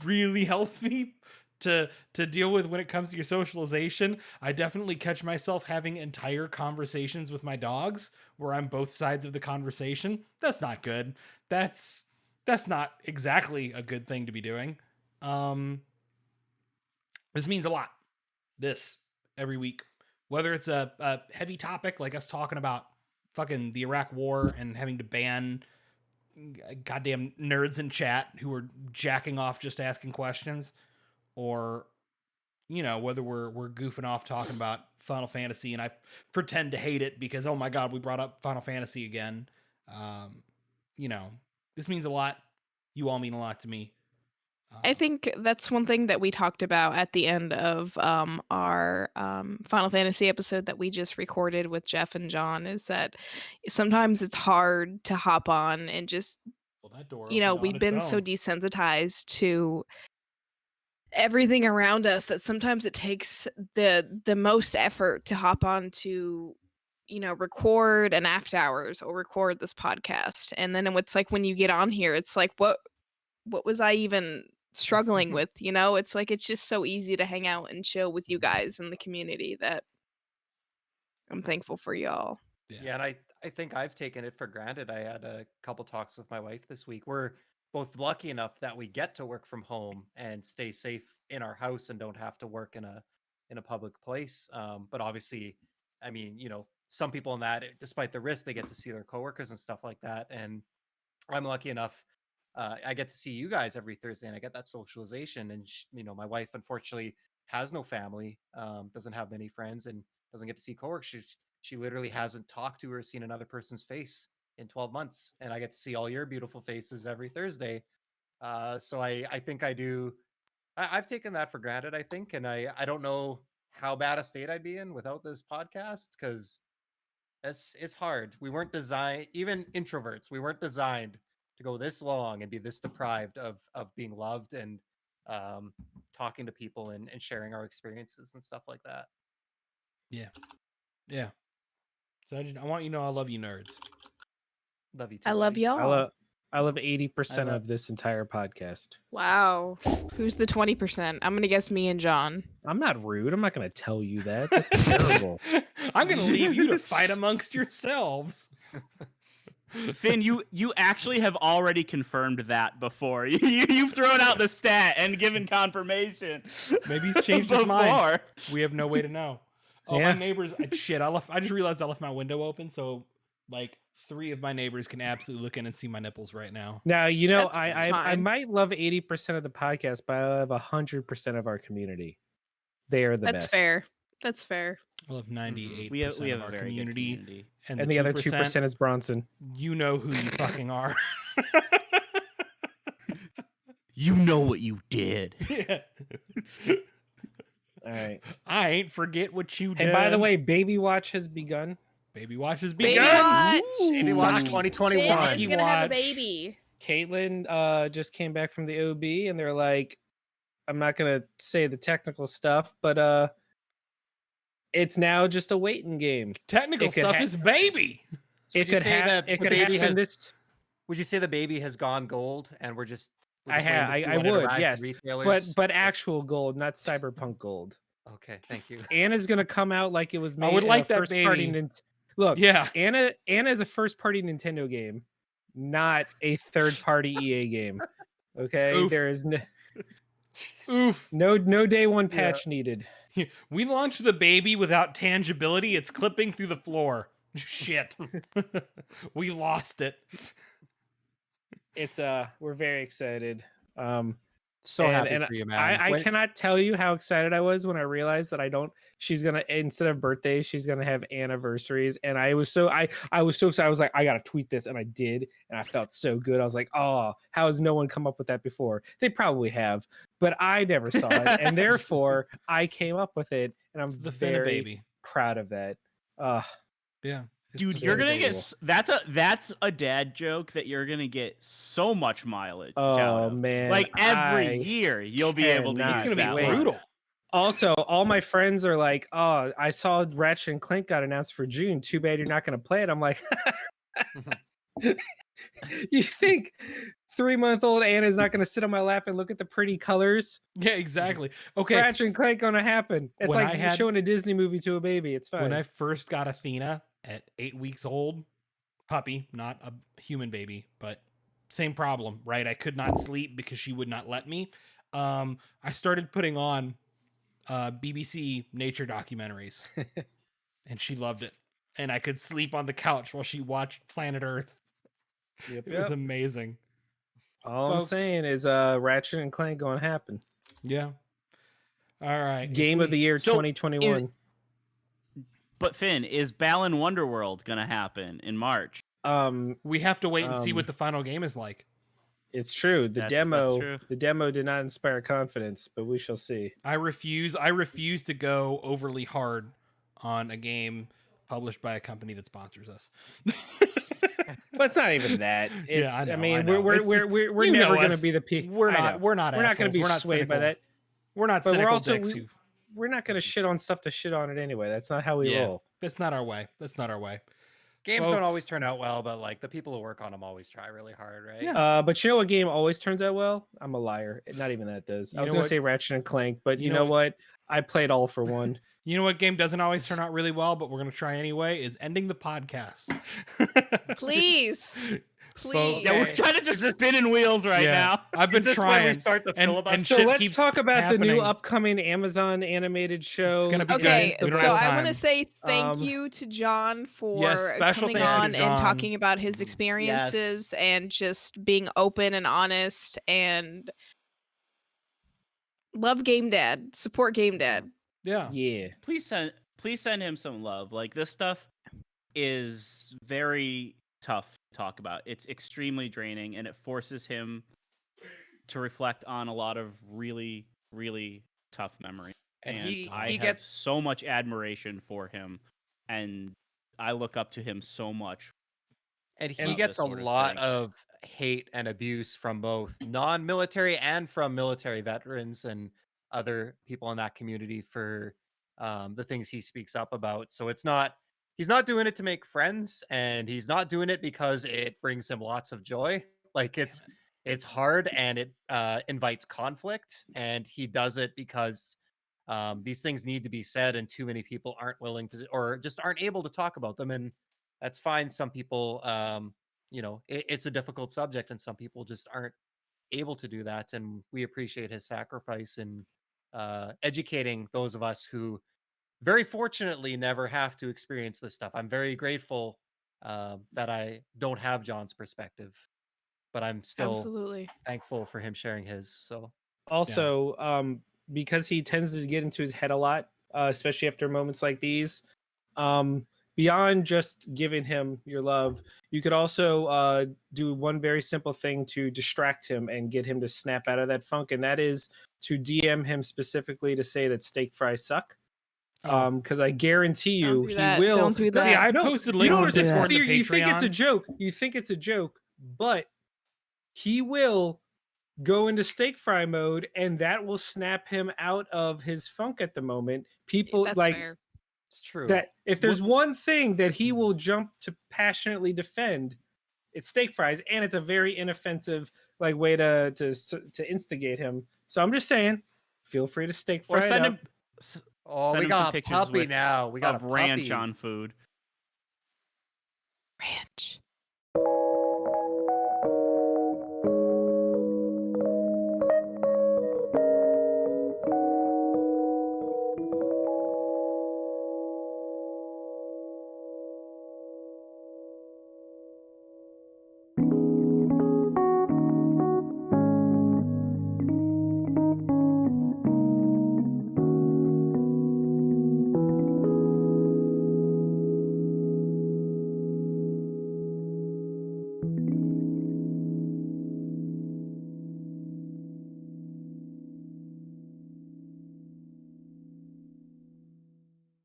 really healthy to deal with when it comes to your socialization. I definitely catch myself having entire conversations with my dogs where I'm both sides of the conversation. That's not good. That's not exactly a good thing to be doing. This means a lot. This every week, whether it's a heavy topic like us talking about fucking the Iraq war and having to ban goddamn nerds in chat who were jacking off just asking questions, or whether we're goofing off talking about Final Fantasy and I pretend to hate it because oh my god we brought up Final Fantasy again. This means a lot. You all mean a lot to me. I think that's one thing that we talked about at the end of our Final Fantasy episode that we just recorded with Jeff and John, is that sometimes it's hard to hop on and just, Well, that door opened on we've its been so own. desensitized to everything around us that sometimes it takes the most effort to hop on to record an after hours or record this podcast. And then it's like when you get on here, it's like what was I even struggling with? It's like it's just so easy to hang out and chill with you guys in the community that I'm thankful for y'all. Yeah, and I think I've taken it for granted. I had a couple talks with my wife this week. We're both lucky enough that we get to work from home and stay safe in our house and don't have to work in a public place. But obviously, I mean, some people in that, despite the risk, they get to see their coworkers and stuff like that. And I'm lucky enough. I get to see you guys every Thursday, and I get that socialization. And my wife unfortunately has no family, doesn't have many friends, and doesn't get to see coworkers. She literally hasn't talked to or seen another person's face in 12 months, and I get to see all your beautiful faces every Thursday. So I think I do. I've taken that for granted, I think, and I don't know how bad a state I'd be in without this podcast, because it's hard. We weren't designed, even introverts, we weren't designed to go this long and be this deprived of being loved and talking to people and sharing our experiences and stuff like that. Yeah. So I want you to know I love you, nerds. Love you too. I love buddy. y'all. I love 80% love- of this entire podcast. Wow. Who's the 20%? I'm gonna guess me and John. I'm not rude. I'm not going to tell you that. That's terrible. I'm gonna leave you to fight amongst yourselves. Finn, you actually have already confirmed that before. You've thrown out the stat and given confirmation. Maybe he's changed his mind. before. We have no way to know. Oh, Yeah. my neighbors! I just realized I left my window open, so like 3 of my neighbors can absolutely look in and see my nipples right now. Now, That's I fine. might love 80% of the podcast, but I love 100% of our community. They are the That's best. fair. That's fair. I love 98% We have of a our very community, good community. and And the the other 2%, 2% is Bronson. you know who you fucking are. You know what you did. Yeah. All right. I ain't forget what you did. And by the way, Baby Watch has begun. Baby Watch has Baby begun. Watch. Baby Watch Saki- 2021. Finn Saki is gonna have a Watch. baby. Caitlin just came back from the OB, and they're like, I'm not gonna say the technical stuff, but It's now just a waiting game. Technical It could stuff ha- is baby. So It would you could say ha- that it the could baby happen has? this. Would you say the baby has gone gold, and we're just I waiting to see when it would, arrives yes, to retailers? but actual gold, not cyberpunk gold. Okay, thank you. Anna's gonna come out like it was I made. would like a that first party. baby. Look, Yeah. Anna is a first party Nintendo game, not a third party EA game. Okay, Oof. there is Oof. no day one patch needed. We launched the baby without tangibility. It's clipping through the floor. Shit. We lost it. It's we're very excited. So happy for you, man. I cannot tell you how excited I was when I realized that she's gonna, instead of birthdays, she's gonna have anniversaries. And I was so excited. I was like, I gotta tweet this, and I did, and I felt so good. I was like, oh, how has no one come up with that before? They probably have, but I never saw it, and therefore I came up with it, and I'm It's the Finna very baby. proud of that. Yeah. Dude, you're gonna adorable. get that's a dad joke that you're gonna get so much mileage out Oh of. man, Like every year, you'll be able to cannot use It's gonna be that wait. one. brutal. Also, all my friends are like, "Oh, I saw Ratchet and Clank got announced for June. Too bad you're not going to play it." I'm like, "You think 3-month-old Anna's not going to sit on my lap and look at the pretty colors? Yeah, exactly. Okay. Ratchet and Clank going to happen. It's When like I had- showing a Disney movie to a baby. It's fine." When I first got Athena at 8 weeks old, puppy, not a human baby, but same problem, right? I could not sleep because she would not let me. I started putting on BBC nature documentaries, and she loved it. And I could sleep on the couch while she watched Planet Earth. Yep, It was amazing. all I'm folks. saying is Ratchet and Clank going to happen. Yeah. All right. Game of the year So, 2021. But Finn, is Balan Wonderworld gonna happen in March? We have to wait and see what the final game is like. It's true. The That's true. demo did not inspire confidence, but we shall see. I refuse to go overly hard on a game published by a company that sponsors us. But it's not even that. It's, Yeah, I know, mean, I know. we're It's just- we're you know never going to us. be the people. We're not We're not going assholes. to be We're not swayed by cynical. that. We're not But we're cynical also dicks who. we're not going to shit on stuff to shit on it anyway. That's not how we roll. That's not our way. That's not our way. Games Folks. don't always turn out well, but like the people who work on them always try really hard, right? Yeah. But you know what game always turns out well? I'm a liar. Not even that does. You I was know going what? to say Ratchet and Clank, but You you know know what? I played all for one. You know what game doesn't always turn out really well, but we're going to try anyway, is ending the podcast. Please. Please. Yeah, we're Okay. kind of just spinning wheels right now. I've been Is this when we trying. start the and filibuster? So shit let's keeps talk about the new happening. upcoming Amazon animated show. gonna be Okay, good. We don't so have I want time. to say thank Um, you to John for Yes, special coming thank you to on John. and talking about his experiences and just being open and honest and love Game Dad. Support Game Dad. Yeah. Yeah. Please send him some love. Like, this stuff is very tough to talk about. It's extremely draining, and it forces him to reflect on a lot of really, really tough memories. And I he have gets so much admiration for him, and I look up to him so much. and he about gets this a sort of lot thing. of hate and abuse from both non-military and from military veterans and other people in that community for the things he speaks up about. So he's not doing it to make friends, and he's not doing it because it brings him lots of joy. Like it's hard, and it invites conflict, and he does it because these things need to be said, and too many people aren't willing to or just aren't able to talk about them. And that's fine. Some people, it's a difficult subject, and some people just aren't able to do that. And we appreciate his sacrifice in educating those of us who very fortunately never have to experience this stuff. I'm very grateful that I don't have John's perspective, but I'm still Absolutely. thankful for him sharing his. So Also, because he tends to get into his head a lot, especially after moments like these, beyond just giving him your love, you could also do one very simple thing to distract him and get him to snap out of that funk, and that is to DM him specifically to say that steak fries suck. Because I guarantee you, Don't do he that. will. Don't do that. See, I No, posted you links don't to Discord and understand. the You think it's a Patreon. joke. You think it's a joke, but he will go into steak fry mode, and that will snap him out of his funk at the moment. People That's like fair. It's true. That if there's one thing that he will jump to passionately defend, it's steak fries, and it's a very inoffensive like way to instigate him. So I'm just saying, feel free to steak fry Or send up. him. Oh, send we him some got a pictures puppy with- now. We got of a ranch puppy. on food. Ranch.